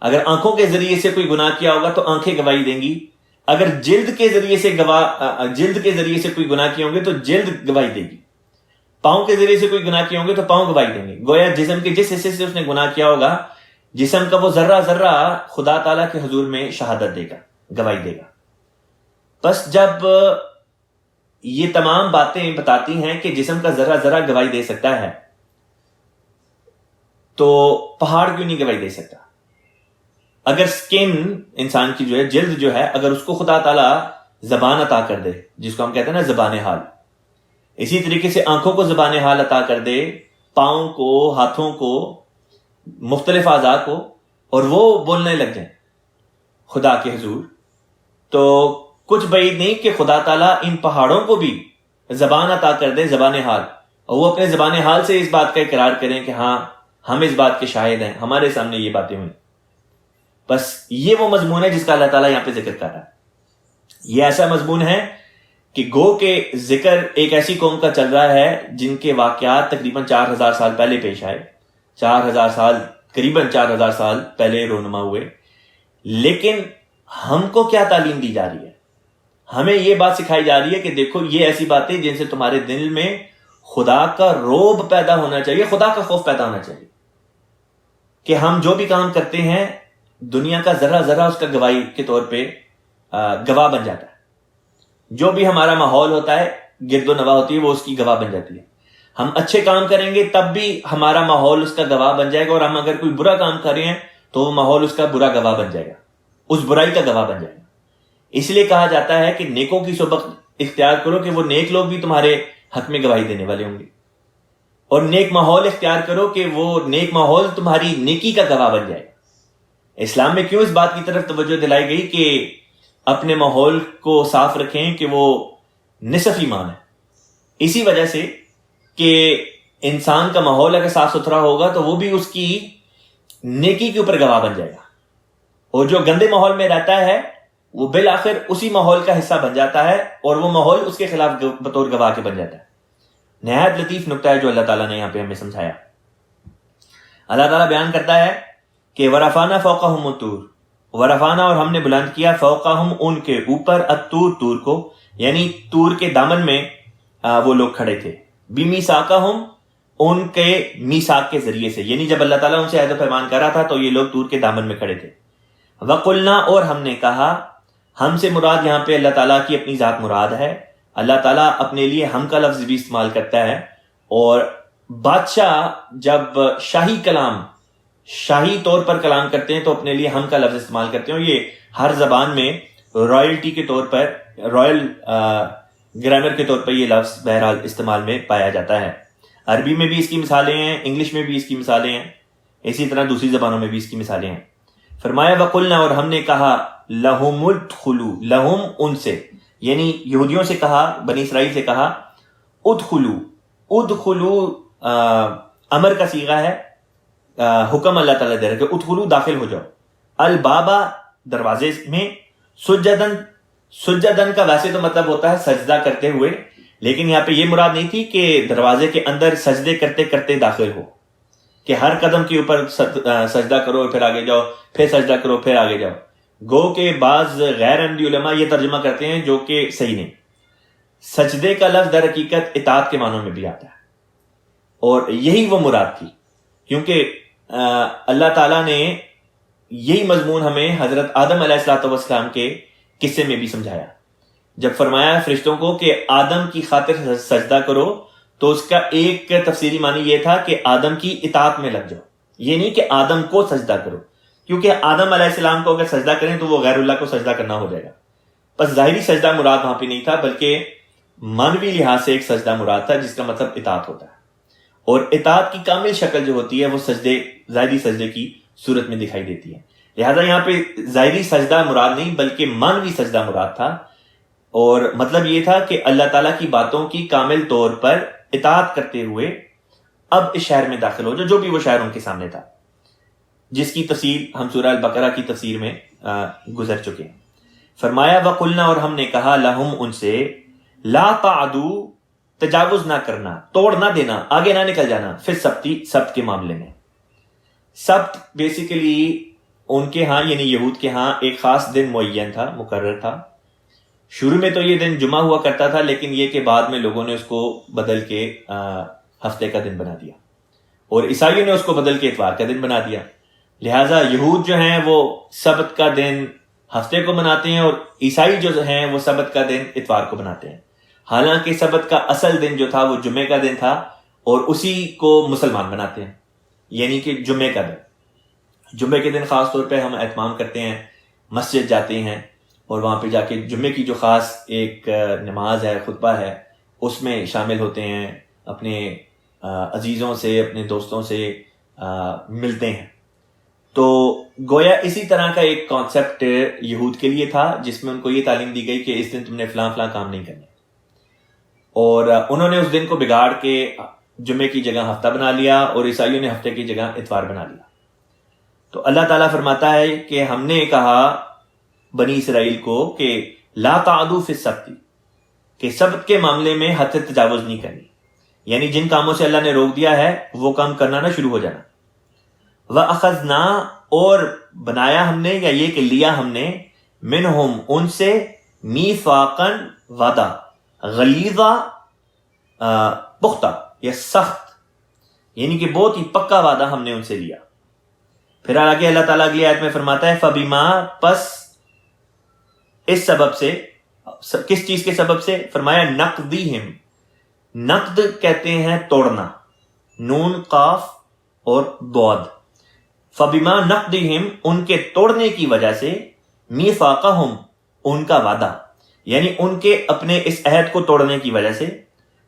اگر آنکھوں کے ذریعے سے کوئی گناہ کیا ہوگا تو آنکھیں گواہی دیں گی. اگر جلد کے ذریعے سے کوئی گناہ کیے ہوں گے تو جلد گواہی دے گی. پاؤں کے ذریعے سے کوئی گناہ کیے ہوں گے تو پاؤں گواہی دیں گے. گویا جسم کے جس حصے سے اس نے گناہ کیا ہوگا جسم کا وہ ذرہ ذرہ خدا تعالیٰ کے حضور میں شہادت دے گا، گواہی دے گا۔ بس جب یہ تمام باتیں بتاتی ہیں کہ جسم کا ذرہ ذرہ گواہی دے سکتا ہے، تو پہاڑ کیوں نہیں گواہی دے سکتا؟ اگر سکن انسان کی جو ہے، جلد جو ہے، اگر اس کو خدا تعالیٰ زبان عطا کر دے، جس کو ہم کہتے ہیں نا زبان حال، اسی طریقے سے آنکھوں کو زبان حال عطا کر دے، پاؤں کو، ہاتھوں کو، مختلف اعضاء کو، اور وہ بولنے لگ جائیں خدا کے حضور، تو کچھ بعید نہیں کہ خدا تعالیٰ ان پہاڑوں کو بھی زبان عطا کر دے، زبان حال، اور وہ اپنے زبان حال سے اس بات کا اقرار کریں کہ ہاں ہم اس بات کے شاہد ہیں، ہمارے سامنے یہ باتیں ہوئیں۔ بس یہ وہ مضمون ہے جس کا اللہ تعالیٰ یہاں پہ ذکر کر رہا ہے۔ یہ ایسا مضمون ہے کہ گو کہ ذکر ایک ایسی قوم کا چل رہا ہے جن کے واقعات تقریباً 4000 سال پہلے پیش آئے، 4000 سال، قریباً 4000 سال پہلے رونما ہوئے، لیکن ہم کو کیا تعلیم دی جا رہی ہے؟ ہمیں یہ بات سکھائی جا رہی ہے کہ دیکھو یہ ایسی باتیں جن سے تمہارے دل میں خدا کا روب پیدا ہونا چاہیے، خدا کا خوف پیدا ہونا چاہیے، کہ ہم جو بھی کام کرتے ہیں دنیا کا ذرہ ذرہ اس کا گواہی کے طور پہ گواہ بن جاتا ہے۔ جو بھی ہمارا ماحول ہوتا ہے، گرد و نواح ہوتی ہے، وہ اس کی گواہ بن جاتی ہے۔ ہم اچھے کام کریں گے تب بھی ہمارا ماحول اس کا گواہ بن جائے گا، اور ہم اگر کوئی برا کام کر رہے ہیں تو وہ ماحول اس کا برا گواہ بن جائے گا، اس برائی کا گواہ بن جائے گا۔ اس لیے کہا جاتا ہے کہ نیکوں کی صحبت اختیار کرو کہ وہ نیک لوگ بھی تمہارے حق میں گواہی دینے والے ہوں گے، اور نیک ماحول اختیار کرو کہ وہ نیک ماحول تمہاری نیکی کا گواہ بن جائے۔ اسلام میں کیوں اس بات کی طرف توجہ دلائی گئی کہ اپنے ماحول کو صاف رکھیں کہ وہ نصف ایمان ہے؟ اسی وجہ سے کہ انسان کا ماحول اگر صاف ستھرا ہوگا تو وہ بھی اس کی نیکی کے اوپر گواہ بن جائے گا، اور جو گندے ماحول میں رہتا ہے وہ بالآخر اسی ماحول کا حصہ بن جاتا ہے، اور وہ ماحول اس کے خلاف بطور گواہ کے بن جاتا ہے۔ نہایت لطیف نکتہ ہے جو اللہ تعالیٰ نے یہاں پہ ہمیں سمجھایا۔ اللہ تعالیٰ بیان کرتا ہے کہ ورفعنا فوقہم الطور، ورفعنا اور ہم نے بلند کیا، فوقہم ان کے اوپر، الطور طور کو، یعنی طور کے دامن میں وہ لوگ کھڑے تھے، بمیثاقہم ان کے میثاق کے ذریعے سے، یعنی جب اللہ تعالیٰ ان سے عہد و پیمان کر رہا تھا تو یہ لوگ طور کے دامن میں کھڑے تھے۔ وقلنا اور ہم نے کہا، ہم سے مراد یہاں پہ اللہ تعالیٰ کی اپنی ذات مراد ہے۔ اللہ تعالیٰ اپنے لیے ہم کا لفظ بھی استعمال کرتا ہے، اور بادشاہ جب شاہی کلام، شاہی طور پر کلام کرتے ہیں تو اپنے لیے ہم کا لفظ استعمال کرتے ہیں، اور یہ ہر زبان میں رائلٹی کے طور پر، رائل گرامر کے طور پر یہ لفظ بہرحال استعمال میں پایا جاتا ہے۔ عربی میں بھی اس کی مثالیں ہیں، انگلش میں بھی اس کی مثالیں ہیں، اسی طرح دوسری زبانوں میں بھی اس کی مثالیں ہیں۔ فرمایا وقلنا اور ہم نے کہا، لہم ادخلوا، لہم ان سے، یعنی یہودیوں سے کہا، بنی اسرائیل سے کہا، ادخلوا، ادخلوا امر کا صیغہ ہے، حکم اللہ تعالیٰ دے رہا ہے کہ ادخلوا داخل ہو جاؤ، البابا دروازے میں، سجدن، سجدن کا ویسے تو مطلب ہوتا ہے سجدہ کرتے ہوئے، لیکن یہاں پہ یہ مراد نہیں تھی کہ دروازے کے اندر سجدے کرتے کرتے داخل ہو، کہ ہر قدم کے اوپر سجدہ کرو پھر آگے جاؤ، پھر سجدہ کرو پھر آگے جاؤ۔ گو کہ بعض غیر عملی علماء یہ ترجمہ کرتے ہیں جو کہ صحیح نہیں۔ سجدے کا لفظ در حقیقت اطاعت کے معنوں میں بھی آتا ہے، اور یہی وہ مراد تھی، کیونکہ اللہ تعالیٰ نے یہی مضمون ہمیں حضرت آدم علیہ السلام کے قصے میں بھی سمجھایا، جب فرمایا فرشتوں کو کہ آدم کی خاطر سجدہ کرو، تو اس کا ایک تفسیری معنی یہ تھا کہ آدم کی اطاعت میں لگ جاؤ، یہ نہیں کہ آدم کو سجدہ کرو، کیونکہ آدم علیہ السلام کو اگر سجدہ کریں تو وہ غیر اللہ کو سجدہ کرنا ہو جائے گا۔ بس ظاہری سجدہ مراد وہاں پہ نہیں تھا، بلکہ معنوی لحاظ سے ایک سجدہ مراد تھا جس کا مطلب اطاعت ہوتا ہے، اور اطاعت کی کامل شکل جو ہوتی ہے وہ سجدے، ظاہری سجدے کی صورت میں دکھائی دیتی ہے۔ لہذا یہاں پہ ظاہری سجدہ مراد نہیں بلکہ معنوی سجدہ مراد تھا، اور مطلب یہ تھا کہ اللہ تعالیٰ کی باتوں کی کامل طور پر اطاعت کرتے ہوئے اب اس شہر میں داخل ہو جو بھی وہ شہر ان کے سامنے تھا، جس کی تفسیر ہم سورہ البقرہ کی تفسیر میں گزر چکے ہیں۔ فرمایا وقلنا اور ہم نے کہا، لہم ان سے، لا تعدو تجاوز نہ کرنا، توڑ نہ دینا، آگے نہ نکل جانا، پھر سبت کے معاملے میں۔ سبت بیسیکلی ان کے ہاں یعنی یہود کے ہاں ایک خاص دن معین تھا، مقرر تھا۔ شروع میں تو یہ دن جمعہ ہوا کرتا تھا، لیکن یہ کہ بعد میں لوگوں نے اس کو بدل کے ہفتے کا دن بنا دیا، اور عیسائیوں نے اس کو بدل کے اتوار کا دن بنا دیا۔ لہٰذا یہود جو ہیں وہ سبت کا دن ہفتے کو مناتے ہیں اور عیسائی جو ہیں وہ سبت کا دن اتوار کو مناتے ہیں، حالانکہ سبت کا اصل دن جو تھا وہ جمعے کا دن تھا اور اسی کو مسلمان مناتے ہیں، یعنی کہ جمعے کا دن۔ جمعے کے دن خاص طور پہ ہم اہتمام کرتے ہیں، مسجد جاتے ہیں اور وہاں پہ جا کے جمعے کی جو خاص ایک نماز ہے، خطبہ ہے، اس میں شامل ہوتے ہیں، اپنے عزیزوں سے، اپنے دوستوں سے ملتے ہیں۔ تو گویا اسی طرح کا ایک کانسیپٹ یہود کے لیے تھا، جس میں ان کو یہ تعلیم دی گئی کہ اس دن تم نے فلاں فلاں کام نہیں کرنے، اور انہوں نے اس دن کو بگاڑ کے جمعے کی جگہ ہفتہ بنا لیا اور عیسائیوں نے ہفتے کی جگہ اتوار بنا لیا۔ تو اللہ تعالیٰ فرماتا ہے کہ ہم نے کہا بنی اسرائیل کو کہ لا تعدوا فی السبت، کہ سبت کے معاملے میں حد تجاوز نہیں کرنی، یعنی جن کاموں سے اللہ نے روک دیا ہے وہ کام کرنا نہ شروع ہو جانا۔ وَأَخَذْنَا، اور بنایا ہم نے، یا یہ کہ لیا ہم نے، منہم ان سے، میثاقاً وعدہ، غلیظہ پختہ یا سخت، یعنی کہ بہت ہی پکا وعدہ ہم نے ان سے لیا۔ پھر آگے اللہ تعالیٰ اگلی آیت میں فرماتا ہے فَبِمَا، پس اس سبب سے، کس چیز کے سبب سے؟ فرمایا نقدیہم، نقد کہتے ہیں توڑنا، نون قاف اور ضاد۔ فَبِمَا نقدیہم، ان کے توڑنے کی وجہ سے، میثاقہم، ان کا وعدہ، یعنی ان کے اپنے اس عہد کو توڑنے کی وجہ سے،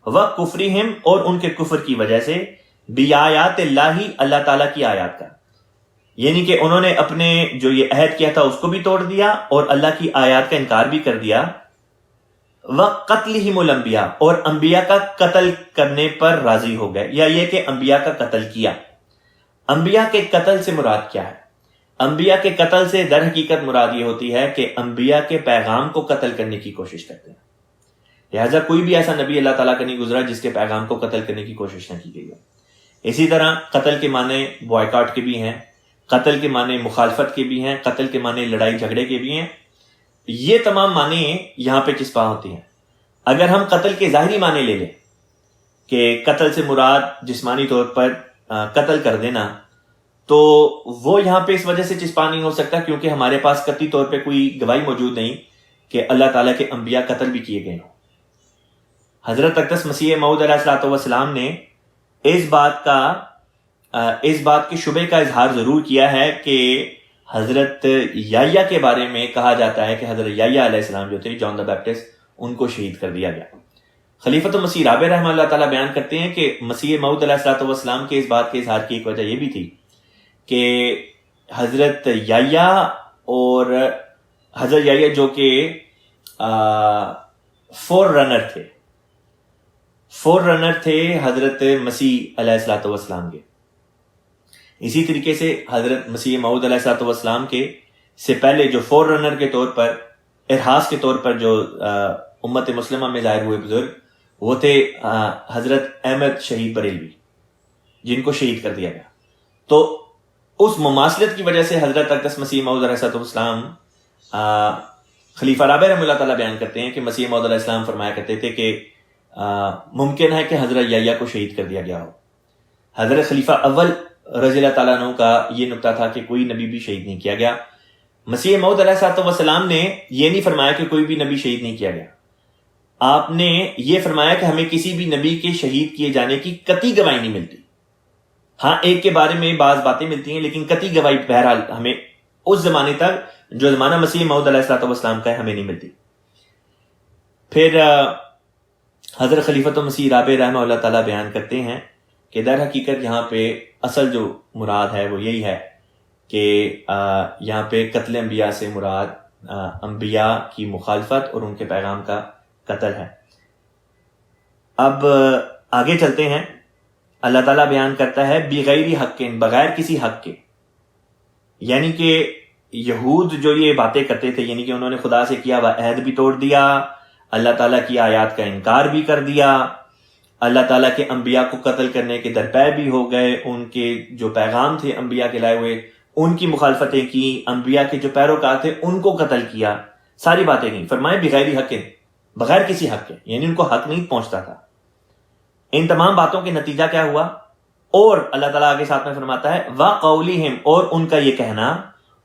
وَکُفْرِہم، اور ان کے کفر کی وجہ سے، بِآیاتِ اللہ، اللہ تعالیٰ کی آیات کا، یعنی کہ انہوں نے اپنے جو یہ عہد کیا تھا اس کو بھی توڑ دیا اور اللہ کی آیات کا انکار بھی کر دیا۔ وَقَتْلِهِمُ الْأَنْبِيَاءَ، اور انبیاء کا قتل کرنے پر راضی ہو گئے، یا یہ کہ انبیاء کا قتل کیا۔ انبیاء کے قتل سے مراد کیا ہے؟ انبیاء کے قتل سے در حقیقت مراد یہ ہوتی ہے کہ انبیاء کے پیغام کو قتل کرنے کی کوشش کرتے ہیں۔ لہٰذا کوئی بھی ایسا نبی اللہ تعالیٰ کا نہیں گزرا جس کے پیغام کو قتل کرنے کی کوشش نہ کی گئی ہو۔ اسی طرح قتل کے معنی بوائکاٹ کے بھی ہیں، قتل کے معنی مخالفت کے بھی ہیں، قتل کے معنی لڑائی جھگڑے کے بھی ہیں۔ یہ تمام معنی یہاں پہ چسپاں ہوتی ہیں۔ اگر ہم قتل کے ظاہری معنی لے لیں کہ قتل سے مراد جسمانی طور پر قتل کر دینا، تو وہ یہاں پہ اس وجہ سے چسپاں نہیں ہو سکتا کیونکہ ہمارے پاس قطعی طور پہ کوئی گواہی موجود نہیں کہ اللہ تعالیٰ کے انبیاء قتل بھی کیے گئے ہوں۔ حضرت اقدس مسیح موعود علیہ الصلوۃ والسلام نے اس بات کے شبے کا اظہار ضرور کیا ہے کہ حضرت یحییٰ کے بارے میں کہا جاتا ہے کہ حضرت یحییٰ علیہ السلام جو تھے، جان دا بیپٹسٹ، ان کو شہید کر دیا گیا۔ خلیفۃ المسیح رابع رحمہ اللہ تعالیٰ بیان کرتے ہیں کہ مسیح موعود علیہ الصلوۃ والسلام کے اس بات کے اظہار کی ایک وجہ یہ بھی تھی کہ حضرت یحییٰ جو کہ فور رنر تھے حضرت مسیح علیہ الصلوۃ والسلام کے۔ اسی طریقے سے حضرت مسیح موعود علیہ الصلوۃ والسلام کے سے پہلے جو فور رنر کے طور پر، ارحاس کے طور پر جو امت مسلمہ میں ظاہر ہوئے بزرگ، وہ تھے حضرت احمد شہید بریلوی، جن کو شہید کر دیا گیا۔ تو اس مماثلت کی وجہ سے حضرت اقدس مسیح موعود علیہ السلام، خلیفہ رابع رحمہ اللہ تعالیٰ بیان کرتے ہیں کہ مسیح موعود علیہ السلام فرمایا کرتے تھے کہ ممکن ہے کہ حضرت یحییٰ کو شہید کر دیا گیا ہو۔ حضرت خلیفہ اول رضی اللہ تعالیٰ عنہ کا یہ نکتہ تھا کہ کوئی نبی بھی شہید نہیں کیا گیا۔ مسیح موعود علیہ السلام نے یہ نہیں فرمایا کہ کوئی بھی نبی شہید نہیں کیا گیا، آپ نے یہ فرمایا کہ ہمیں کسی بھی نبی کے شہید کیے جانے کی قطعی گواہی نہیں ملتی۔ ہاں، ایک کے بارے میں بعض باتیں ملتی ہیں، لیکن قطعی گواہی بہرحال ہمیں اس زمانے تک، جو زمانہ مسیح موعود علیہ السلام کا ہے، ہمیں نہیں ملتی۔ پھر حضرت خلیفۃ المسیح رابع رحمہ اللہ تعالیٰ بیان کرتے ہیں کہ در حقیقت یہاں پہ اصل جو مراد ہے وہ یہی ہے کہ یہاں پہ قتل انبیاء سے مراد انبیاء کی مخالفت اور ان کے پیغام کا قتل ہے۔ اب آگے چلتے ہیں۔ اللہ تعالیٰ بیان کرتا ہے بغیر حق، بغیر کسی حق کے، یعنی کہ یہود جو یہ باتیں کرتے تھے، یعنی کہ انہوں نے خدا سے کیا ہوا عہد بھی توڑ دیا، اللہ تعالیٰ کی آیات کا انکار بھی کر دیا، اللہ تعالیٰ کے انبیاء کو قتل کرنے کے درپے بھی ہو گئے، ان کے جو پیغام تھے انبیاء کے لائے ہوئے ان کی مخالفتیں کی، انبیاء کے جو پیروکار تھے ان کو قتل کیا، ساری باتیں نہیں۔ فرمائے بغیر حق، بغیر کسی حق کے، یعنی ان کو حق نہیں پہنچتا تھا۔ ان تمام باتوں کے نتیجہ کیا ہوا؟ اور اللہ تعالیٰ آگے ساتھ میں فرماتا ہے وَقَوْلِهِمْ، اور ان کا یہ کہنا،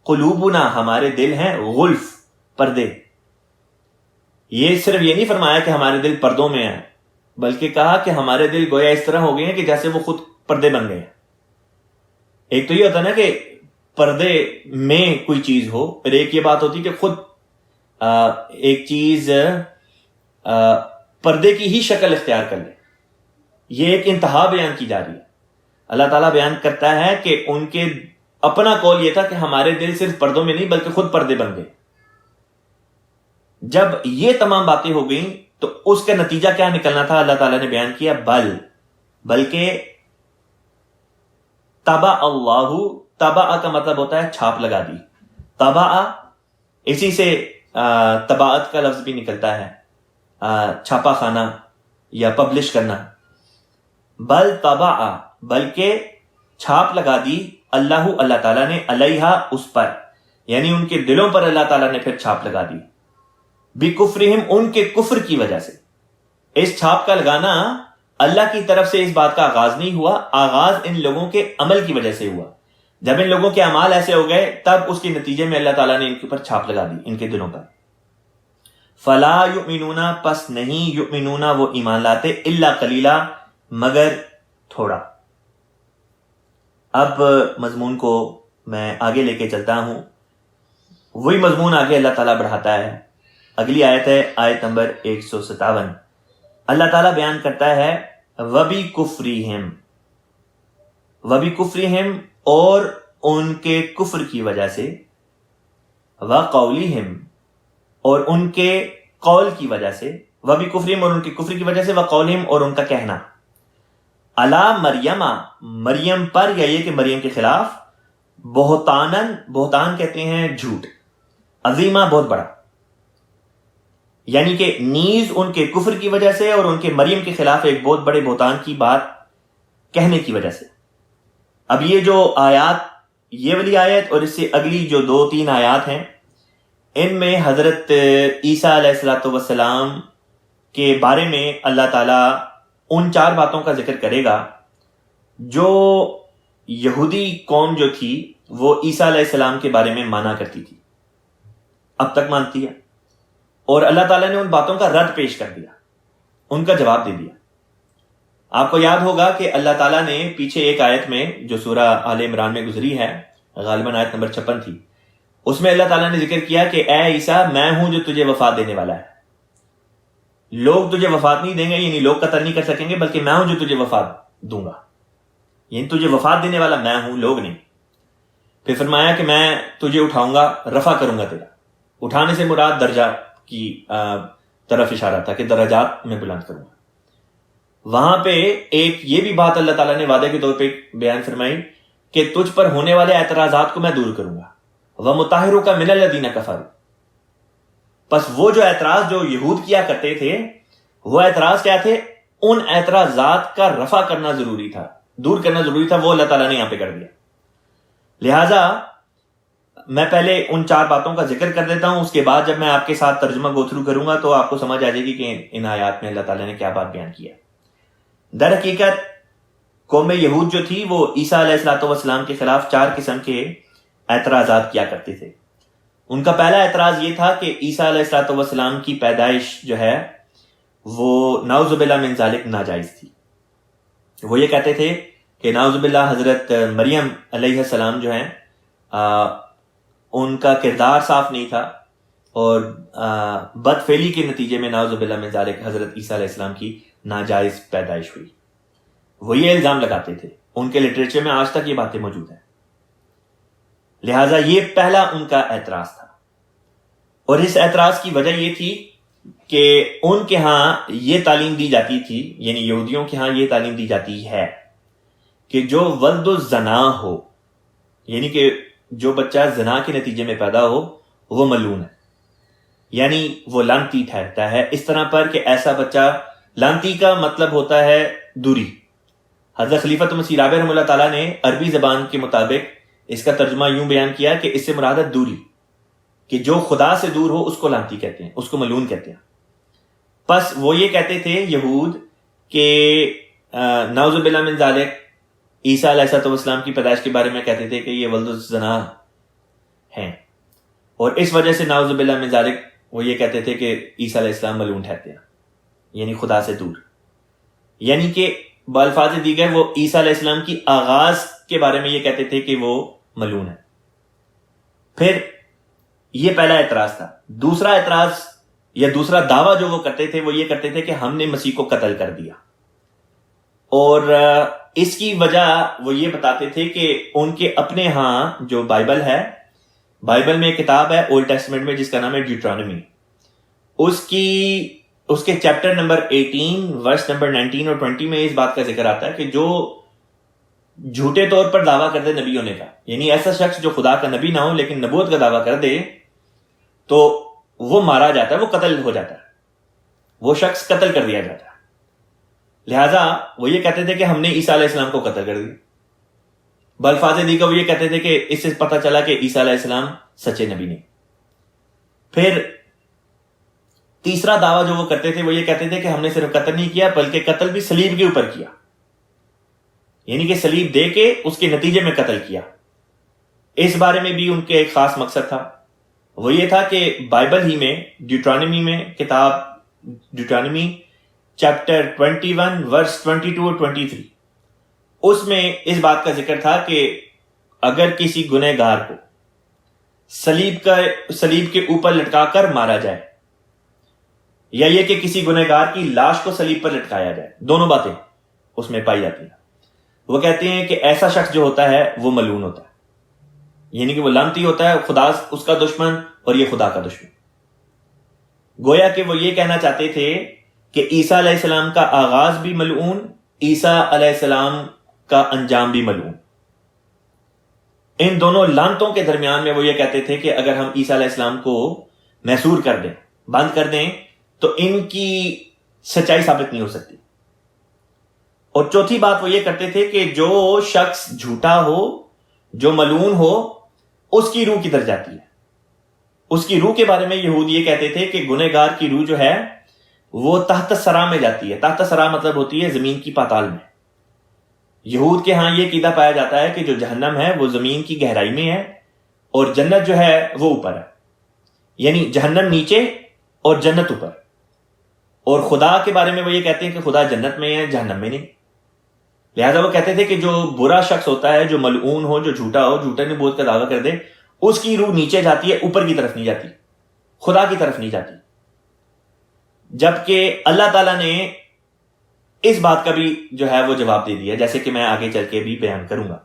قلوبنا، ہمارے دل ہیں، غلف، پردے. یہ صرف یہ نہیں فرمایا کہ ہمارے دل پردوں میں ہیں، بلکہ کہا کہ ہمارے دل گویا اس طرح ہو گئے ہیں کہ جیسے وہ خود پردے بن گئے ہیں. ایک تو یہ ہوتا نا کہ پردے میں کوئی چیز ہو، پھر ایک یہ بات ہوتی کہ خود ایک چیز پردے کی ہی شکل اختیار کر لے. یہ ایک انتہا بیان کی جا رہی ہے. اللہ تعالیٰ بیان کرتا ہے کہ ان کے اپنا قول یہ تھا کہ ہمارے دل صرف پردوں میں نہیں بلکہ خود پردے بن گئے. جب یہ تمام باتیں ہو گئیں تو اس کا نتیجہ کیا نکلنا تھا؟ اللہ تعالیٰ نے بیان کیا بلکہ طبع اللہ، طبع کا مطلب ہوتا ہے چھاپ لگا دی. طبع اسی سے طباعت کا لفظ بھی نکلتا ہے، چھاپا خانہ یا پبلش کرنا. بل طبع، بلکہ چھاپ لگا دی، اللہ تعالیٰ نے، علیہا، اس پر، یعنی ان کے دلوں پر اللہ تعالیٰ نے پھر چھاپ لگا دی. بکفرہم، ان کے کفر کی وجہ سے. اس چھاپ کا لگانا اللہ کی طرف سے اس بات کا آغاز نہیں ہوا، آغاز ان لوگوں کے عمل کی وجہ سے ہوا. جب ان لوگوں کے اعمال ایسے ہو گئے تب اس کے نتیجے میں اللہ تعالیٰ نے ان کے اوپر چھاپ لگا دی، ان کے دلوں پر. فلا یؤمنون، پس نہیں، یؤمنون، وہ ایمان لاتے، الا قلیلا، مگر تھوڑا. اب مضمون کو میں آگے لے کے چلتا ہوں. وہی مضمون آگے اللہ تعالیٰ بڑھاتا ہے. اگلی آیت ہے آیت نمبر 157. اللہ تعالیٰ بیان کرتا ہے وَبِكُفْرِهِمْ، وَبِكُفْرِهِمْ، اور ان کے کفر کی وجہ سے، وَقَوْلِهِمْ، اور ان کے قول کی وجہ سے، وَبِكُفْرِهِمْ، اور ان کے کفر کی وجہ سے، وَقَوْلِهِمْ، اور ان کا کہنا، علی مریم، مریم پر، یا یہ کہ مریم کے خلاف، بہتانن، بہتان کہتے ہیں جھوٹ، عظیمہ، بہت بڑا، یعنی کہ نیز ان کے کفر کی وجہ سے اور ان کے مریم کے خلاف ایک بہت بڑے بہتان کی بات کہنے کی وجہ سے. اب یہ جو آیات، یہ والی آیت اور اس سے اگلی جو 2-3 آیات ہیں، ان میں حضرت عیسیٰ علیہ السلام کے بارے میں اللہ تعالیٰ ان 4 باتوں کا ذکر کرے گا جو یہودی قوم جو تھی وہ عیسیٰ علیہ السلام کے بارے میں مانا کرتی تھی، اب تک مانتی ہے. اور اللہ تعالیٰ نے ان باتوں کا رد پیش کر دیا، ان کا جواب دے دیا. آپ کو یاد ہوگا کہ اللہ تعالیٰ نے پیچھے ایک آیت میں جو سورہ آل عمران میں گزری ہے، غالباً آیت نمبر 56 تھی، اس میں اللہ تعالیٰ نے ذکر کیا کہ اے عیسیٰ، میں ہوں جو تجھے وفات دینے والا ہے. لوگ تجھے وفات نہیں دیں گے، یعنی لوگ قتل نہیں کر سکیں گے، بلکہ میں ہوں جو تجھے وفات دوں گا. یعنی تجھے وفات دینے والا میں ہوں، لوگ نہیں. پھر فرمایا کہ میں تجھے اٹھاؤں گا، رفع کروں گا تیرا. اٹھانے سے مراد درجہ کی طرف اشارہ تھا کہ درجات میں بلند کروں گا. وہاں پہ ایک یہ بھی بات اللہ تعالیٰ نے وعدے کے طور پہ بیان فرمائی کہ تجھ پر ہونے والے اعتراضات کو میں دور کروں گا. وَمُطَهِّرُكَ مِنَ الَّذِينَ كَفَرُوا، پس وہ جو اعتراض جو یہود کیا کرتے تھے، وہ اعتراض کیا تھے؟ ان اعتراضات کا رفع کرنا ضروری تھا، دور کرنا ضروری تھا، وہ اللہ تعالیٰ نے یہاں پہ کر دیا. لہٰذا میں پہلے ان 4 باتوں کا ذکر کر دیتا ہوں، اس کے بعد جب میں آپ کے ساتھ ترجمہ گو تھرو کروں گا تو آپ کو سمجھ آ جائے گی کہ ان آیات میں اللہ تعالیٰ نے کیا بات بیان کی ہے. در حقیقت قوم یہود جو تھی وہ عیسیٰ علیہ السلام کے خلاف 4 قسم کے اعتراضات کیا کرتے تھے. ان کا پہلا اعتراض یہ تھا کہ عیسیٰ علیہ السلام کی پیدائش جو ہے وہ نعوذ باللہ من ذالک ناجائز تھی. وہ یہ کہتے تھے کہ نعوذ باللہ حضرت مریم علیہ السلام جو ہیں ان کا کردار صاف نہیں تھا اور بد فعلی کے نتیجے میں نعوذ باللہ من ذالک حضرت عیسیٰ علیہ السلام کی ناجائز پیدائش ہوئی. وہ یہ الزام لگاتے تھے، ان کے لٹریچر میں آج تک یہ باتیں موجود ہیں. لہٰذا یہ پہلا ان کا اعتراض تھا، اور اس اعتراض کی وجہ یہ تھی کہ ان کے ہاں یہ تعلیم دی جاتی تھی، یعنی یہودیوں کے ہاں یہ تعلیم دی جاتی ہے کہ جو ولد الزنا ہو، یعنی کہ جو بچہ زنا کے نتیجے میں پیدا ہو، وہ ملعون ہے، یعنی وہ لعنتی ٹھہرتا ہے اس طرح پر کہ ایسا بچہ، لعنتی کا مطلب ہوتا ہے دوری. حضرت خلیفۃ مسیح رابع رحمہ اللہ تعالیٰ نے عربی زبان کے مطابق اس کا ترجمہ یوں بیان کیا کہ اس سے مراد ہے دوری، کہ جو خدا سے دور ہو اس کو لعنتی کہتے ہیں، اس کو ملعون کہتے ہیں. پس وہ یہ کہتے تھے یہود کہ نعوذ باللہ من ذالک عیسیٰ علیہ السلام کی پیدائش کے بارے میں کہتے تھے کہ یہ ولد الزنا ہیں، اور اس وجہ سے نعوذ باللہ من ذالک وہ یہ کہتے تھے کہ عیسیٰ علیہ السلام ملعون ٹھہرتے ہیں، یعنی خدا سے دور. یعنی کہ بالفاظ دیگر وہ عیسیٰ علیہ السلام کی آغاز کے بارے میں یہ کہتے تھے کہ وہ ملعون ہے. پھر یہ پہلا اعتراض تھا. دوسرا اعتراض یا دوسرا دعویٰ جو وہ کرتے تھے وہ یہ کرتے تھے کہ ہم نے مسیح کو قتل کر دیا، اور اس کی وجہ وہ یہ بتاتے تھے کہ ان کے اپنے ہاں جو بائبل ہے، بائبل میں ایک کتاب ہے اولڈ ٹیسٹمنٹ میں جس کا نام ہے ڈیوٹرانومی، اس کے چیپٹر نمبر 18 ورس نمبر 19 اور 20 میں اس بات کا ذکر آتا ہے کہ جو جھوٹے طور پر دعویٰ کر دے نبی ہونے کا، یعنی ایسا شخص جو خدا کا نبی نہ ہو لیکن نبوت کا دعویٰ کر دے، تو وہ مارا جاتا ہے، وہ قتل ہو جاتا ہے، وہ شخص قتل کر دیا جاتا ہے. لہٰذا وہ یہ کہتے تھے کہ ہم نے عیسیٰ علیہ السلام کو قتل کر دیا. بالفاظ دیگر وہ یہ کہتے تھے کہ اس سے پتہ چلا کہ عیسیٰ علیہ السلام سچے نبی نہیں. پھر تیسرا دعویٰ جو وہ کرتے تھے وہ یہ کہتے تھے کہ ہم نے صرف قتل نہیں کیا بلکہ قتل بھی صلیب کے اوپر کیا، یعنی کہ صلیب دے کے اس کے نتیجے میں قتل کیا. اس بارے میں بھی ان کے ایک خاص مقصد تھا، وہ یہ تھا کہ بائبل ہی میں ڈیوٹرانومی میں، کتاب ڈیوٹرانومی چیپٹر 21 ورس 22 اور 23، اس میں اس بات کا ذکر تھا کہ اگر کسی گنہگار کو صلیب کے اوپر لٹکا کر مارا جائے، یا یہ کہ کسی گنہگار کی لاش کو صلیب پر لٹکایا جائے، دونوں باتیں اس میں پائی جاتی ہیں. وہ کہتے ہیں کہ ایسا شخص جو ہوتا ہے وہ ملعون ہوتا ہے، یعنی کہ وہ لعنتی ہوتا ہے، خدا اس کا دشمن اور یہ خدا کا دشمن. گویا کہ وہ یہ کہنا چاہتے تھے کہ عیسیٰ علیہ السلام کا آغاز بھی ملعون، عیسیٰ علیہ السلام کا انجام بھی ملعون. ان دونوں لعنتوں کے درمیان میں وہ یہ کہتے تھے کہ اگر ہم عیسیٰ علیہ السلام کو محصور کر دیں، بند کر دیں، تو ان کی سچائی ثابت نہیں ہو سکتی. اور چوتھی بات وہ یہ کرتے تھے کہ جو شخص جھوٹا ہو، جو ملعون ہو، اس کی روح کدھر جاتی ہے. اس کی روح کے بارے میں یہود یہ کہتے تھے کہ گنہگار کی روح جو ہے وہ تحت سرا میں جاتی ہے. تحت سرا مطلب ہوتی ہے زمین کی پاتال میں. یہود کے ہاں یہ عقیدہ پایا جاتا ہے کہ جو جہنم ہے وہ زمین کی گہرائی میں ہے اور جنت جو ہے وہ اوپر ہے، یعنی جہنم نیچے اور جنت اوپر. اور خدا کے بارے میں وہ یہ کہتے ہیں کہ خدا جنت میں ہے، جہنم میں نہیں. لہذا وہ کہتے تھے کہ جو برا شخص ہوتا ہے، جو ملعون ہو، جو جھوٹا ہو، جھوٹا نبوت کا دعویٰ کر دے، اس کی روح نیچے جاتی ہے، اوپر کی طرف نہیں جاتی، خدا کی طرف نہیں جاتی. جبکہ اللہ تعالیٰ نے اس بات کا بھی جو ہے وہ جواب دے دیا، جیسے کہ میں آگے چل کے بھی بیان کروں گا.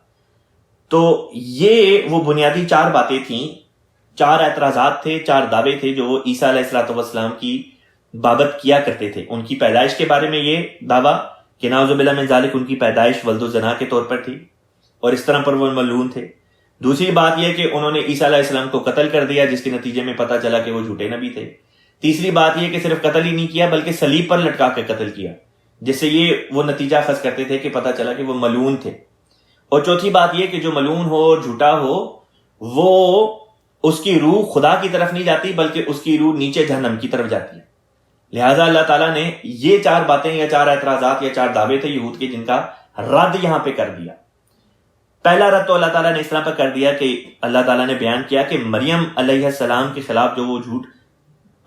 تو یہ وہ بنیادی 4 باتیں تھیں، 4 اعتراضات تھے، 4 دعوے تھے جو وہ عیسیٰ علیہ السلام کی بابت کیا کرتے تھے. ان کی پیدائش کے بارے میں یہ دعویٰ کہ نعوذ باللہ من ذالک ان کی پیدائش ولد الزنا کے طور پر تھی اور اس طرح پر وہ ملعون تھے. دوسری بات یہ کہ انہوں نے عیسیٰ علیہ السلام کو قتل کر دیا جس کے نتیجے میں پتہ چلا کہ وہ جھوٹے نبی تھے. تیسری بات یہ کہ صرف قتل ہی نہیں کیا بلکہ صلیب پر لٹکا کے قتل کیا، جس سے یہ وہ نتیجہ اخذ کرتے تھے کہ پتہ چلا کہ وہ ملعون تھے. اور چوتھی بات یہ کہ جو ملعون ہو اور جھوٹا ہو، وہ اس کی روح خدا کی طرف نہیں جاتی بلکہ اس کی روح نیچے جہنم کی طرف جاتی ہے. لہٰذا اللہ تعالیٰ نے یہ 4 باتیں یا 4 اعتراضات یا 4 دعوے تھے یہود کے جن کا رد یہاں پہ کر دیا. پہلا رد تو اللہ تعالیٰ نے اس طرح پر کر دیا کہ اللہ تعالیٰ نے بیان کیا کہ مریم علیہ السلام کے خلاف جو وہ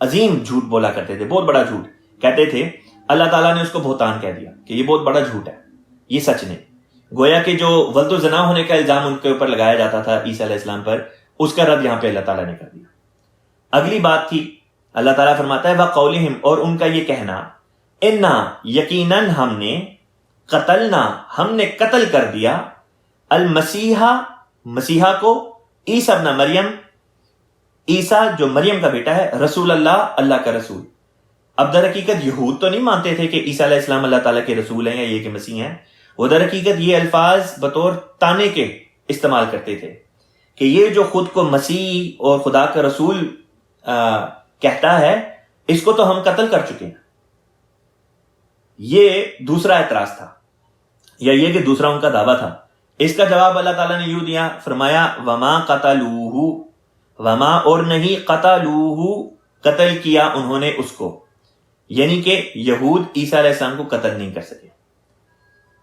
عظیم جھوٹ بولا کرتے تھے، بہت بڑا جھوٹ کہتے تھے، اللہ تعالیٰ نے اس کو بہتان کہہ دیا کہ یہ بہت بڑا جھوٹ ہے، یہ سچ نہیں. گویا کہ جو ولد الزنا ہونے کا الزام ان کے اوپر لگایا جاتا تھا عیسیٰ علیہ السلام پر، اس کا رد یہاں پہ اللہ تعالیٰ نے کر دیا. اگلی بات تھی، اللہ تعالیٰ فرماتا ہے وَقَوْلِهِمْ، اور ان کا یہ کہنا، اِنَّا یقیناً ہم نے، قتلنا ہم نے قتل کر دیا، مسیحا کو، عیسیٰ ابن مریم، عیسیٰ جو مریم کا بیٹا ہے، رسول اللہ، اللہ کا رسول. اب در حقیقت یہود تو نہیں مانتے تھے کہ عیسیٰ علیہ السلام اللہ تعالیٰ کے رسول ہیں یا یہ کہ مسیح ہیں. وہ در حقیقت یہ الفاظ بطور تانے کے استعمال کرتے تھے کہ یہ جو خود کو مسیح اور خدا کا رسول کہتا ہے، اس کو تو ہم قتل کر چکے ہیں. یہ دوسرا اعتراض تھا، یا یہ کہ دوسرا ان کا دعویٰ تھا. اس کا جواب اللہ تعالیٰ نے یوں دیا، فرمایا وما قتلوہ، وما اور نہیں، قتلوہ قتل کیا انہوں نے اس کو، یعنی کہ یہود عیسیٰ علیہ السلام کو قتل نہیں کر سکے.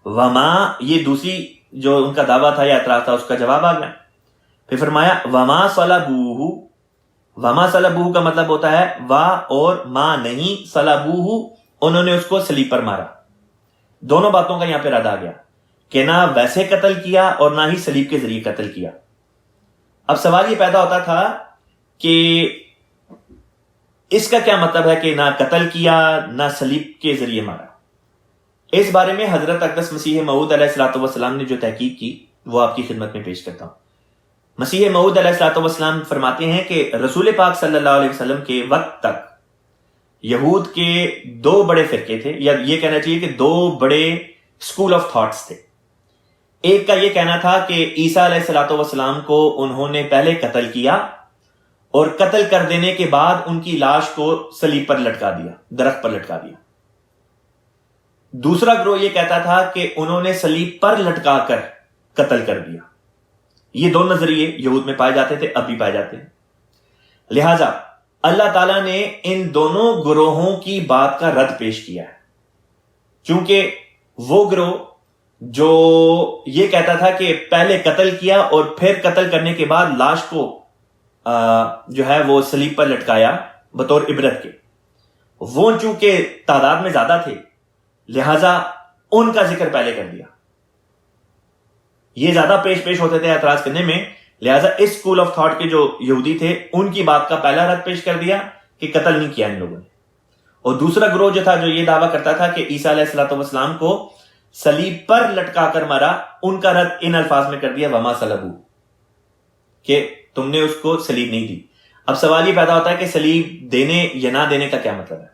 وما یہ دوسری جو ان کا دعویٰ تھا یا اعتراض تھا اس کا جواب آ گیا. پھر فرمایا وما صلبوہ. وما صلبوہ کا مطلب ہوتا ہے وا اور ما نہیں، صلبوہ انہوں نے اس کو صلیب پر مارا. دونوں باتوں کا یہاں پہ رد آ گیا کہ نہ ویسے قتل کیا اور نہ ہی صلیب کے ذریعے قتل کیا. اب سوال یہ پیدا ہوتا تھا کہ اس کا کیا مطلب ہے کہ نہ قتل کیا نہ صلیب کے ذریعے مارا. اس بارے میں حضرت اقدس مسیح موعود علیہ الصلوۃ والسلام نے جو تحقیق کی وہ آپ کی خدمت میں پیش کرتا ہوں. مسیح موعود علیہ الصلوۃ والسلام فرماتے ہیں کہ رسول پاک صلی اللہ علیہ وسلم کے وقت تک یہود کے دو بڑے فرقے تھے، یا یہ کہنا چاہیے کہ دو بڑے اسکول آف تھاٹس تھے. ایک کا یہ کہنا تھا کہ عیسیٰ علیہ الصلوۃ والسلام کو انہوں نے پہلے قتل کیا اور قتل کر دینے کے بعد ان کی لاش کو صلیب پر لٹکا دیا، درخت پر لٹکا دیا. دوسرا گروہ یہ کہتا تھا کہ انہوں نے صلیب پر لٹکا کر قتل کر دیا. یہ دو نظریے یہود میں پائے جاتے تھے، اب بھی پائے جاتے ہیں. لہذا اللہ تعالیٰ نے ان دونوں گروہوں کی بات کا رد پیش کیا ہے، چونکہ وہ گروہ جو یہ کہتا تھا کہ پہلے قتل کیا اور پھر قتل کرنے کے بعد لاش کو جو ہے وہ صلیب پر لٹکایا بطور عبرت کے، وہ چونکہ تعداد میں زیادہ تھے لہذا ان کا ذکر پہلے کر دیا. یہ زیادہ پیش ہوتے تھے اعتراض کرنے میں، لہذا اس اسکول آف تھاٹ کے جو یہودی تھے ان کی بات کا پہلا رد پیش کر دیا کہ قتل نہیں کیا ان لوگوں نے. اور دوسرا گروہ جو تھا جو یہ دعویٰ کرتا تھا کہ عیسیٰ علیہ الصلوۃ والسلام کو صلیب پر لٹکا کر مارا، ان کا رد ان الفاظ میں کر دیا وما صلبوہ، کہ تم نے اس کو صلیب نہیں دی. اب سوال یہ پیدا ہوتا ہے کہ صلیب دینے یا نہ دینے کا کیا مطلب ہے.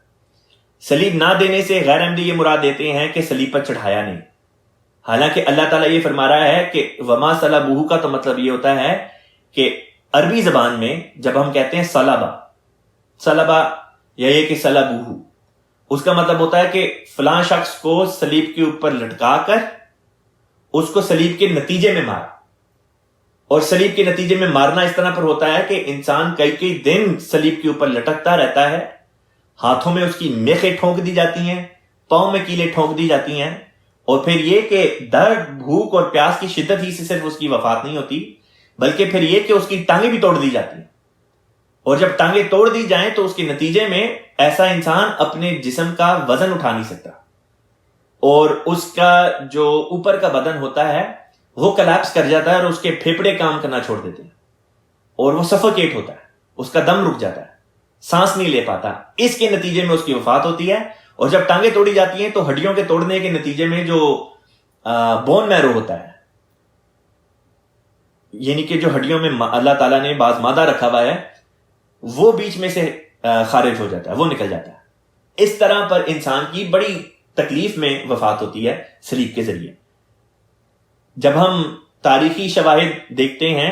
صلیب نہ دینے سے غیر عمدی یہ مراد دیتے ہیں کہ صلیب پر چڑھایا نہیں، حالانکہ اللہ تعالیٰ یہ فرما رہا ہے کہ وما صلبوہ کا تو مطلب یہ ہوتا ہے کہ عربی زبان میں جب ہم کہتے ہیں صلبہ یا یہ کہ صلبوہ، اس کا مطلب ہوتا ہے کہ فلاں شخص کو صلیب کے اوپر لٹکا کر اس کو صلیب کے نتیجے میں مارا. اور صلیب کے نتیجے میں مارنا اس طرح پر ہوتا ہے کہ انسان کئی دن صلیب کے اوپر لٹکتا رہتا ہے، ہاتھوں میں اس کی میخیں ٹھونک دی جاتی ہیں، پاؤں میں کیلیں ٹھونک دی جاتی ہیں، اور پھر یہ کہ درد، بھوک اور پیاس کی شدت ہی سے صرف اس کی وفات نہیں ہوتی، بلکہ پھر یہ کہ اس کی ٹانگیں بھی توڑ دی جاتی ہیں. اور جب ٹانگیں توڑ دی جائیں تو اس کے نتیجے میں ایسا انسان اپنے جسم کا وزن اٹھا نہیں سکتا، اور اس کا جو اوپر کا بدن ہوتا ہے وہ کلیپس کر جاتا ہے اور اس کے پھیپھڑے کام کرنا چھوڑ دیتے ہیں اور وہ سفوکیٹ ہوتا ہے، اس کا دم رک جاتا ہے، سانس نہیں لے پاتا. اس کے نتیجے میں اس کی وفات ہوتی ہے. اور جب ٹانگیں توڑی جاتی ہیں تو ہڈیوں کے توڑنے کے نتیجے میں جو بون میرو ہوتا ہے، یعنی کہ جو ہڈیوں میں اللہ تعالیٰ نے بعض مادہ رکھا ہوا ہے، وہ بیچ میں سے خارج ہو جاتا ہے، وہ نکل جاتا ہے. اس طرح پر انسان کی بڑی تکلیف میں وفات ہوتی ہے صلیب کے ذریعے. جب ہم تاریخی شواہد دیکھتے ہیں،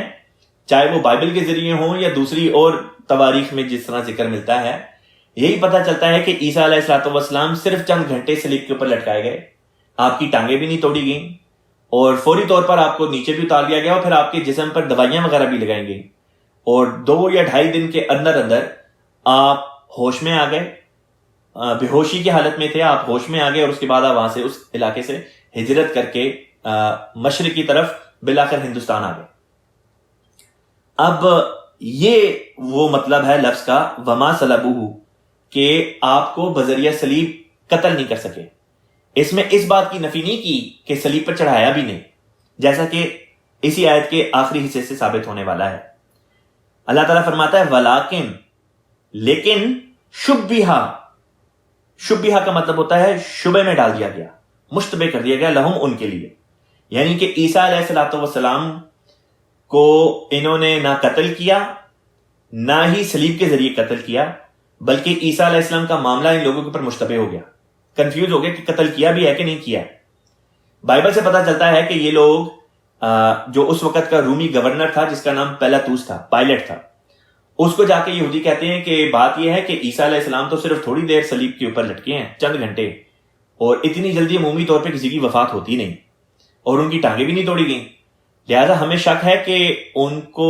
چاہے وہ بائبل کے ذریعے ہوں یا دوسری اور تواریخ میں جس طرح ذکر ملتا ہے، یہی پتہ چلتا ہے کہ عیسیٰ علیہ الصلوۃ والسلام صرف چند گھنٹے صلیب کے اوپر لٹکائے گئے، آپ کی ٹانگیں بھی نہیں توڑی گئیں، اور فوری طور پر آپ کو نیچے بھی اتار لیا گیا، اور پھر آپ کے جسم پر دوائیاں وغیرہ بھی لگائیں گئی، اور 2 یا 2.5 دن کے اندر آپ ہوش میں آ گئے. بے ہوشی کی حالت میں تھے، آپ ہوش میں آ گئے، اور اس کے بعد آپ وہاں سے اس علاقے سے ہجرت کر کے مشرق کی طرف بالآخر ہندوستان آ گئے. اب یہ وہ مطلب ہے لفظ کا وما صلبوہ، کہ آپ کو بذریعہ صلیب قتل نہیں کر سکے. اس میں اس بات کی نفی نہیں کی کہ صلیب پر چڑھایا بھی نہیں، جیسا کہ اسی آیت کے آخری حصے سے ثابت ہونے والا ہے. اللہ تعالیٰ فرماتا ہے ولیکن، لیکن شبیہ کا مطلب ہوتا ہے شبہ میں ڈال دیا گیا، مشتبہ کر دیا گیا، لہم ان کے لیے. یعنی کہ عیسیٰ علیہ الصلوۃ والسلام کو انہوں نے نہ قتل کیا نہ ہی صلیب کے ذریعے قتل کیا، بلکہ عیسیٰ علیہ السلام کا معاملہ ان لوگوں کے اوپر مشتبہ ہو گیا، کنفیوز ہو گیا کہ قتل کیا بھی ہے کہ نہیں کیا. بائبل سے پتہ چلتا ہے کہ یہ لوگ جو اس وقت کا رومی گورنر تھا جس کا نام پیلاطوس تھا، پائلٹ تھا، اس کو جا کے یہودی کہتے ہیں کہ بات یہ ہے کہ عیسیٰ علیہ السلام تو صرف تھوڑی دیر صلیب کے اوپر لٹکے ہیں، چند گھنٹے، اور اتنی جلدی عمومی طور پہ کسی کی وفات ہوتی نہیں، اور ان کی ٹانگیں بھی نہیں توڑی گئیں. لہذا ہمیں شک ہے کہ ان کو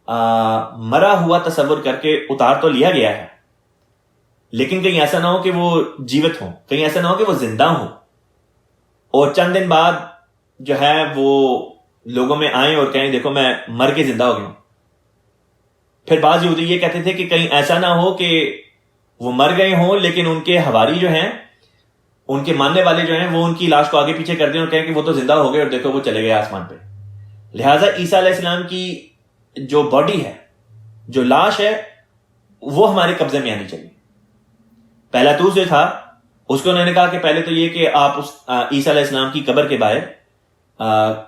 مرا ہوا تصور کر کے اتار تو لیا گیا ہے، لیکن کہیں ایسا نہ ہو کہ وہ جیوت ہوں، کہیں ایسا نہ ہو کہ وہ زندہ ہوں، اور چند دن بعد جو ہے وہ لوگوں میں آئیں اور کہیں دیکھو میں مر کے زندہ ہو گیا ہوں. پھر بعض یہودی یہ کہتے تھے کہ کہیں ایسا نہ ہو کہ وہ مر گئے ہوں لیکن ان کے حواری جو ہیں، ان کے ماننے والے جو ہیں، وہ ان کی لاش کو آگے پیچھے کر دیں اور کہیں کہ وہ تو زندہ ہو گئے اور دیکھو وہ چلے گئے آسمان پہ. لہٰذا عیسیٰ علیہ السلام کی جو باڈی ہے، جو لاش ہے، وہ ہمارے قبضے میں آنی چاہیے. پہلا تو جو تھا اس کو انہوں نے کہا کہ پہلے تو یہ کہ آپ اس عیسیٰ علیہ السلام کی قبر کے باہر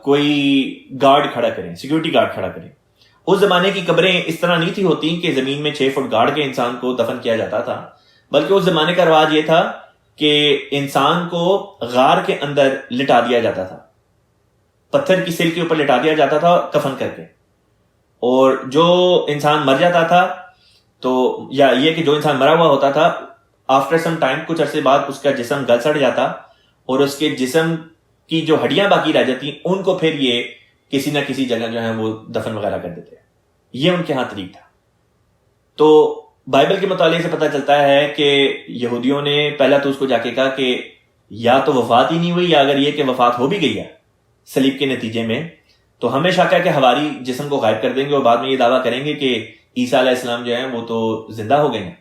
کوئی گارڈ کھڑا کریں، سیکیورٹی گارڈ کھڑا کریں. اس زمانے کی قبریں اس طرح نہیں تھی ہوتی کہ زمین میں 6 فٹ گاڑ کے انسان کو دفن کیا جاتا تھا، بلکہ اس زمانے کا رواج یہ تھا کہ انسان کو غار کے اندر لٹا دیا جاتا تھا، پتھر کی سل کے اوپر لٹا دیا جاتا تھا کفن کر کے. اور جو انسان مر جاتا تھا تو یا یہ کہ جو انسان مرا ہوا ہوتا تھا، آفٹر سم ٹائم، کچھ عرصے بعد اس کا جسم گل سڑ جاتا اور اس کے جسم کی جو ہڈیاں باقی رہ جاتی ان کو پھر یہ کسی نہ کسی جگہ جو ہے وہ دفن وغیرہ کر دیتے. یہ ان کے ہاں طریق تھا. تو بائبل کے مطالعے سے پتہ چلتا ہے کہ یہودیوں نے پہلا تو اس کو جا کے کہا کہ یا تو وفات ہی نہیں ہوئی، یا اگر یہ کہ وفات ہو بھی گئی ہے صلیب کے نتیجے میں، تو ہمیں شک ہے کہ ہماری جسم کو غائب کر دیں گے اور بعد میں یہ دعویٰ کریں گے کہ عیسیٰ علیہ السلام جو ہیں وہ تو زندہ ہو گئے ہیں.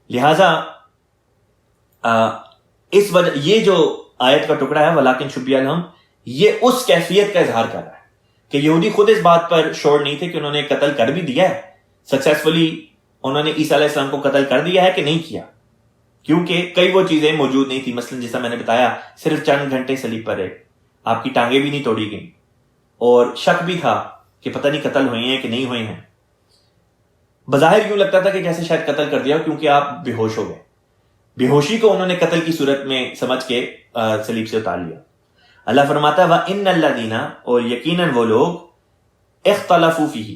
لہٰذا اس وجہ یہ جو آیت کا ٹکڑا ہے وَلَٰكِن شُبِّهَ لَهُمْ، یہ اس کیفیت کا اظہار کر رہا ہے کہ یہودی خود اس بات پر شور نہیں تھے کہ انہوں نے قتل کر بھی دیا ہے، سکسیسفلی انہوں نے عیسیٰ علیہ السلام کو قتل کر دیا ہے کہ نہیں کیا، کیونکہ کئی وہ چیزیں موجود نہیں تھی. مثلا جیسا میں نے بتایا صرف چند گھنٹے صلیب پر رہے، آپ کی ٹانگیں بھی نہیں توڑی گئیں، اور شک بھی تھا کہ پتہ نہیں قتل ہوئے ہیں کہ نہیں ہوئے ہیں. بظاہر یوں لگتا تھا کہ جیسے شاید قتل کر دیا ہو کیونکہ آپ بے ہوش ہو گئے. بے ہوشی کو انہوں نے قتل کی صورت میں سمجھ کے صلیب سے اتار لیا. اللہ فرماتا ہے وَإِنَّ الَّذِينَ، اور یقیناً وہ لوگ، اختلفوا فیہ،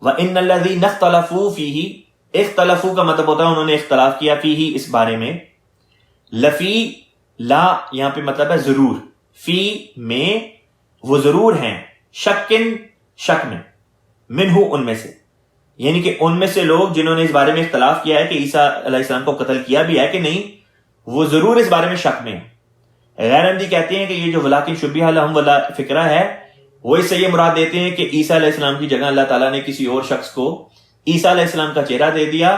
وَإِنَّ الَّذِينَ اخْتَلَفُوا فِيهِ، اختلفوا کا مطلب ہوتا ہے انہوں نے اختلاف کیا، فیہ اس بارے میں، لفی، لا یہاں پہ مطلب ہے ضرور، فی میں، وہ ضرور ہیں، شکن شک میں، منہ ان میں سے، یعنی کہ ان میں سے لوگ جنہوں نے اس بارے میں اختلاف کیا ہے کہ عیسیٰ علیہ السلام کو قتل کیا بھی ہے کہ نہیں، وہ ضرور اس بارے میں شک میں ہیں. غیر احمدی کہتے ہیں کہ یہ جو وَلَٰكِن شُبِّهَ لَهُمْ والا فکرہ ہے، وہ اس سے یہ مراد دیتے ہیں کہ عیسیٰ علیہ السلام کی جگہ اللہ تعالیٰ نے کسی اور شخص کو عیسیٰ علیہ السلام کا چہرہ دے دیا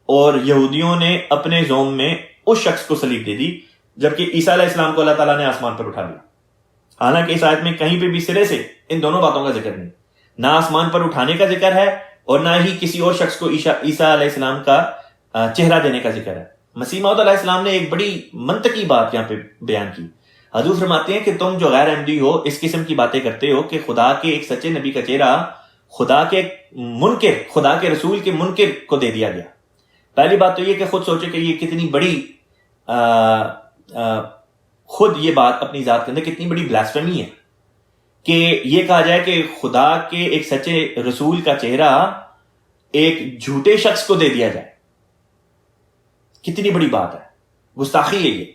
اور یہودیوں نے اپنے زوم میں اس شخص کو صلیب دے دی، جبکہ عیسیٰ علیہ السلام کو اللہ تعالیٰ نے آسمان پر اٹھا لیا. حالانکہ اس آیت میں کہیں پہ بھی سرے سے ان دونوں باتوں کا ذکر نہیں، نہ آسمان پر اٹھانے کا ذکر ہے اور نہ ہی کسی اور شخص کو عیسیٰ علیہ السلام کا چہرہ دینے کا ذکر ہے. مسیح موعود علیہ السلام نے ایک بڑی منطقی بات یہاں پہ بیان کی. حضور فرماتے ہیں کہ تم جو غیر احمدی ہو اس قسم کی باتیں کرتے ہو کہ خدا کے ایک سچے نبی کا چہرہ خدا کے منکر، خدا کے رسول کے منکر کو دے دیا گیا. پہلی بات تو یہ کہ خود سوچے کہ یہ کتنی بڑی خود یہ بات اپنی ذات کے اندر کتنی بڑی بلاسفیمی ہے کہ یہ کہا جائے کہ خدا کے ایک سچے رسول کا چہرہ ایک جھوٹے شخص کو دے دیا جائے. کتنی بڑی بات ہے، گستاخی ہے یہ.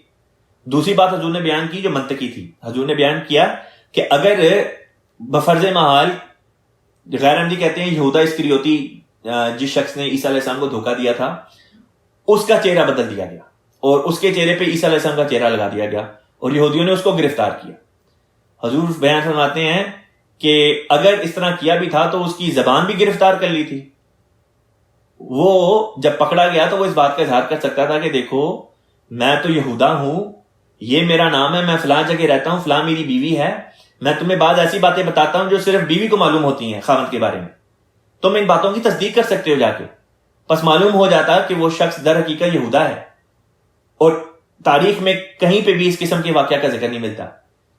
دوسری بات حضور نے بیان کی جو منطقی تھی، حضور نے بیان کیا کہ اگر بفرض محال غیر احمدی کہتے ہیں یہودا اسکریوتی جس شخص نے عیسیٰ علیہ السلام کو دھوکہ دیا تھا اس کا چہرہ بدل دیا گیا اور اس کے چہرے پہ عیسیٰ علیہ السلام کا چہرہ لگا دیا گیا اور یہودیوں نے اس کو گرفتار کیا. حضور بیان فرماتے ہیں کہ اگر اس طرح کیا بھی تھا تو اس کی زبان بھی گرفتار کر لی تھی. وہ جب پکڑا گیا تو وہ اس بات کا اظہار کر سکتا تھا کہ دیکھو میں تو یہودا ہوں، یہ میرا نام ہے، میں فلاں جگہ رہتا ہوں، فلاں میری بیوی ہے، میں تمہیں بعض ایسی باتیں بتاتا ہوں جو صرف بیوی کو معلوم ہوتی ہیں خاوند کے بارے میں، تم ان باتوں کی تصدیق کر سکتے ہو جا کے. پس معلوم ہو جاتا کہ وہ شخص در حقیقت یہودا ہے. اور تاریخ میں کہیں پہ بھی اس قسم کے واقعہ کا ذکر نہیں ملتا،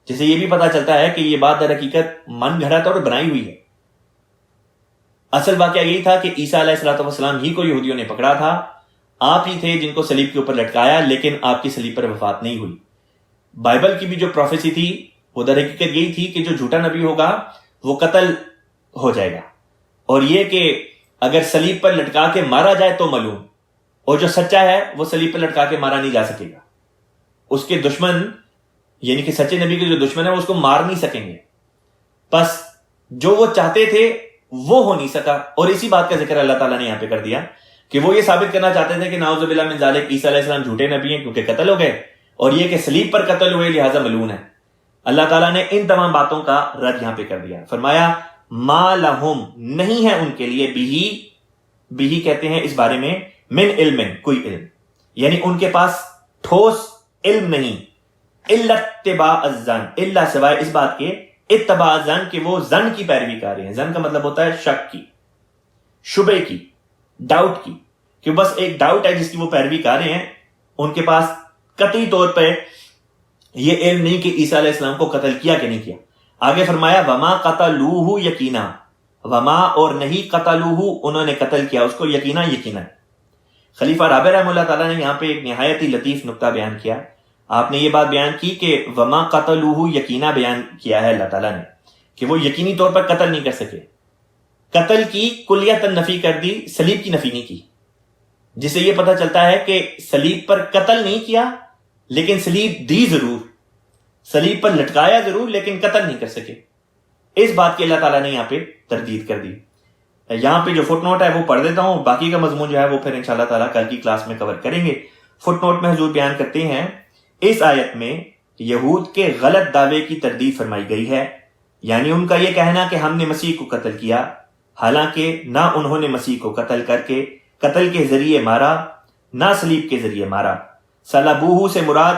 جسے یہ بھی پتا چلتا ہے کہ یہ بات در حقیقت من گھڑت اور بنائی ہوئی ہے. اصل واقعہ یہی تھا کہ عیسیٰ علیہ السلام ہی کو یہودیوں نے پکڑا تھا، آپ ہی تھے جن کو صلیب کے اوپر لٹکایا، لیکن آپ کی صلیب پر وفات نہیں ہوئی. بائبل کی بھی جو پروفیسی تھی وہ در حقیقت یہی تھی کہ جو جھوٹا نبی ہوگا وہ قتل ہو جائے گا، اور یہ کہ اگر صلیب پر لٹکا کے مارا جائے تو معلوم، اور جو سچا ہے وہ صلیب پر لٹکا کے مارا نہیں جا سکے گا. اس کے دشمن یعنی کہ سچے نبی کے جو دشمن ہے وہ اس کو مار نہیں سکیں گے. بس جو وہ چاہتے تھے وہ ہو نہیں سکا، اور اسی بات کا ذکر اللہ تعالیٰ نے یہاں پہ کر دیا کہ وہ یہ ثابت کرنا چاہتے تھے کہ نعوذ باللہ من ذالک عیسیٰ علیہ السلام جھوٹے نبی ہیں کیونکہ قتل ہو گئے، اور یہ کہ صلیب پر قتل ہوئے لہٰذا ملعون ہے. اللہ تعالیٰ نے ان تمام باتوں کا رد یہاں پہ کر دیا. فرمایا ما لہم نہیں ہے ان کے لیے بھی کہتے ہیں اس بارے میں من علم کوئی علم، یعنی ان کے پاس ٹھوس علم نہیں، الا اتباع الظن الا سوائے اس بات کے اتباع الظن کہ وہ ظن کی پیروی کر رہے ہیں. ظن کا مطلب ہوتا ہے شک کی، شبے کی، ڈاؤٹ کی، کہ بس ایک ڈاؤٹ ہے جس کی وہ پیروی کر رہے ہیں. ان کے پاس قطعی طور پہ یہ علم نہیں کہ عیسیٰ علیہ السلام کو قتل کیا کہ نہیں کیا. آگے فرمایا وما قتلوہ یقینا، وما اور نہیں قتلوہ انہوں نے قتل کیا اس کو یقینا. خلیفہ رابع رحمہ اللہ تعالیٰ نے یہاں پہ ایک نہایت ہی لطیف نقطہ بیان کیا. آپ نے یہ بات بیان کی کہ وما قتلوہ یقینا بیان کیا ہے اللہ تعالیٰ نے کہ وہ یقینی طور پر قتل نہیں کر سکے. قتل کی کلیتاً نفی کر دی، صلیب کی نفی نہیں کی، جس سے یہ پتہ چلتا ہے کہ صلیب پر قتل نہیں کیا لیکن صلیب دی ضرور، صلیب پر لٹکایا ضرور لیکن قتل نہیں کر سکے. اس بات کی اللہ تعالیٰ نے یہاں پہ تردید کر دی. یہاں پہ جو فٹ نوٹ ہے وہ پڑھ دیتا ہوں، باقی کا مضمون جو ہے وہ پھر انشاءاللہ تعالیٰ کل کی کلاس میں کور کریں گے. فٹ نوٹ میں حضور بیان کرتے ہیں اس آیت میں یہود کے غلط دعوے کی تردید فرمائی گئی ہے، یعنی ان کا یہ کہنا کہ ہم نے مسیح کو قتل کیا، حالانکہ نہ انہوں نے مسیح کو قتل کر کے قتل کے ذریعے مارا نہ صلیب کے ذریعے مارا. صلبوہ سے مراد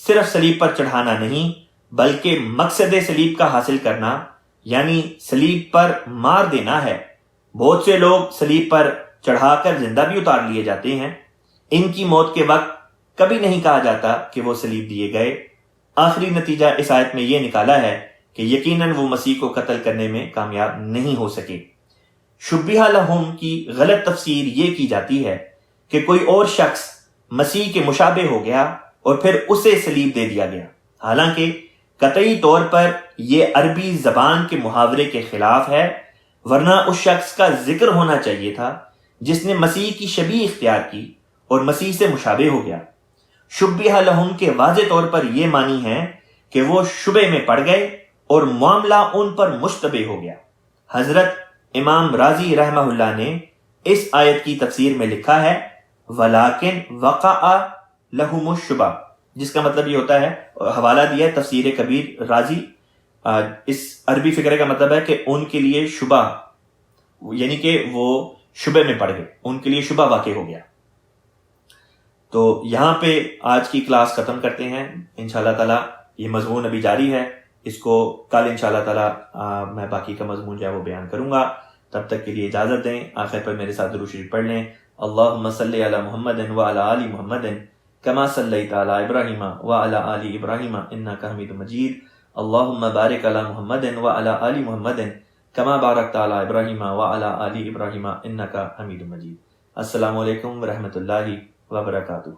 صرف صلیب پر چڑھانا نہیں بلکہ مقصد صلیب کا حاصل کرنا، یعنی صلیب پر مار دینا ہے. بہت سے لوگ صلیب پر چڑھا کر زندہ بھی اتار لیے جاتے ہیں، ان کی موت کے وقت کبھی نہیں کہا جاتا کہ وہ صلیب دیے گئے. آخری نتیجہ اس آیت میں یہ نکالا ہے کہ یقیناً وہ مسیح کو قتل کرنے میں کامیاب نہیں ہو سکے. شبیہ لہم کی غلط تفسیر یہ کی جاتی ہے کہ کوئی اور شخص مسیح کے مشابہ ہو گیا اور پھر اسے صلیب دے دیا گیا، حالانکہ قطعی طور پر یہ عربی زبان کے محاورے کے خلاف ہے، ورنہ اس شخص کا ذکر ہونا چاہیے تھا جس نے مسیح کی شبیہ اختیار کی اور مسیح سے مشابہ ہو گیا. شبیہ لہم کے واضح طور پر یہ معنی ہے کہ وہ شبے میں پڑ گئے اور معاملہ ان پر مشتبہ ہو گیا. حضرت امام رازی رحمہ اللہ نے اس آیت کی تفسیر میں لکھا ہے وَلَٰكِنْ وَقَعَ لَهُمُ الشُّبْهَةُ، جس کا مطلب یہ ہوتا ہے، حوالہ دیا ہے تفسیر کبیر رازی. اس عربی فقرے کا مطلب ہے کہ ان کے لیے شبہ، یعنی کہ وہ شبے میں پڑ گئے، ان کے لیے شبہ واقع ہو گیا. تو یہاں پہ آج کی کلاس ختم کرتے ہیں. انشاءاللہ تعالی یہ مضمون ابھی جاری ہے، اس کو کل انشاءاللہ تعالی میں باقی کا مضمون جو ہے وہ بیان کروں گا. تب تک کے لیے اجازت دیں. آخر پر میرے ساتھ درود شریف پڑھ لیں. اللہم صلی علی محمد وعلی آل محمد کما صلیت علی ابراہیم وعلی آل ابراہیم انک حمید مجید. اللہم بارک علی محمد وعلی آل محمد کما بارکت علی ابراہیم وعلی آل ابراہیم انک حمید مجید. السلام علیکم ورحمۃ اللہ وبرکاتہ.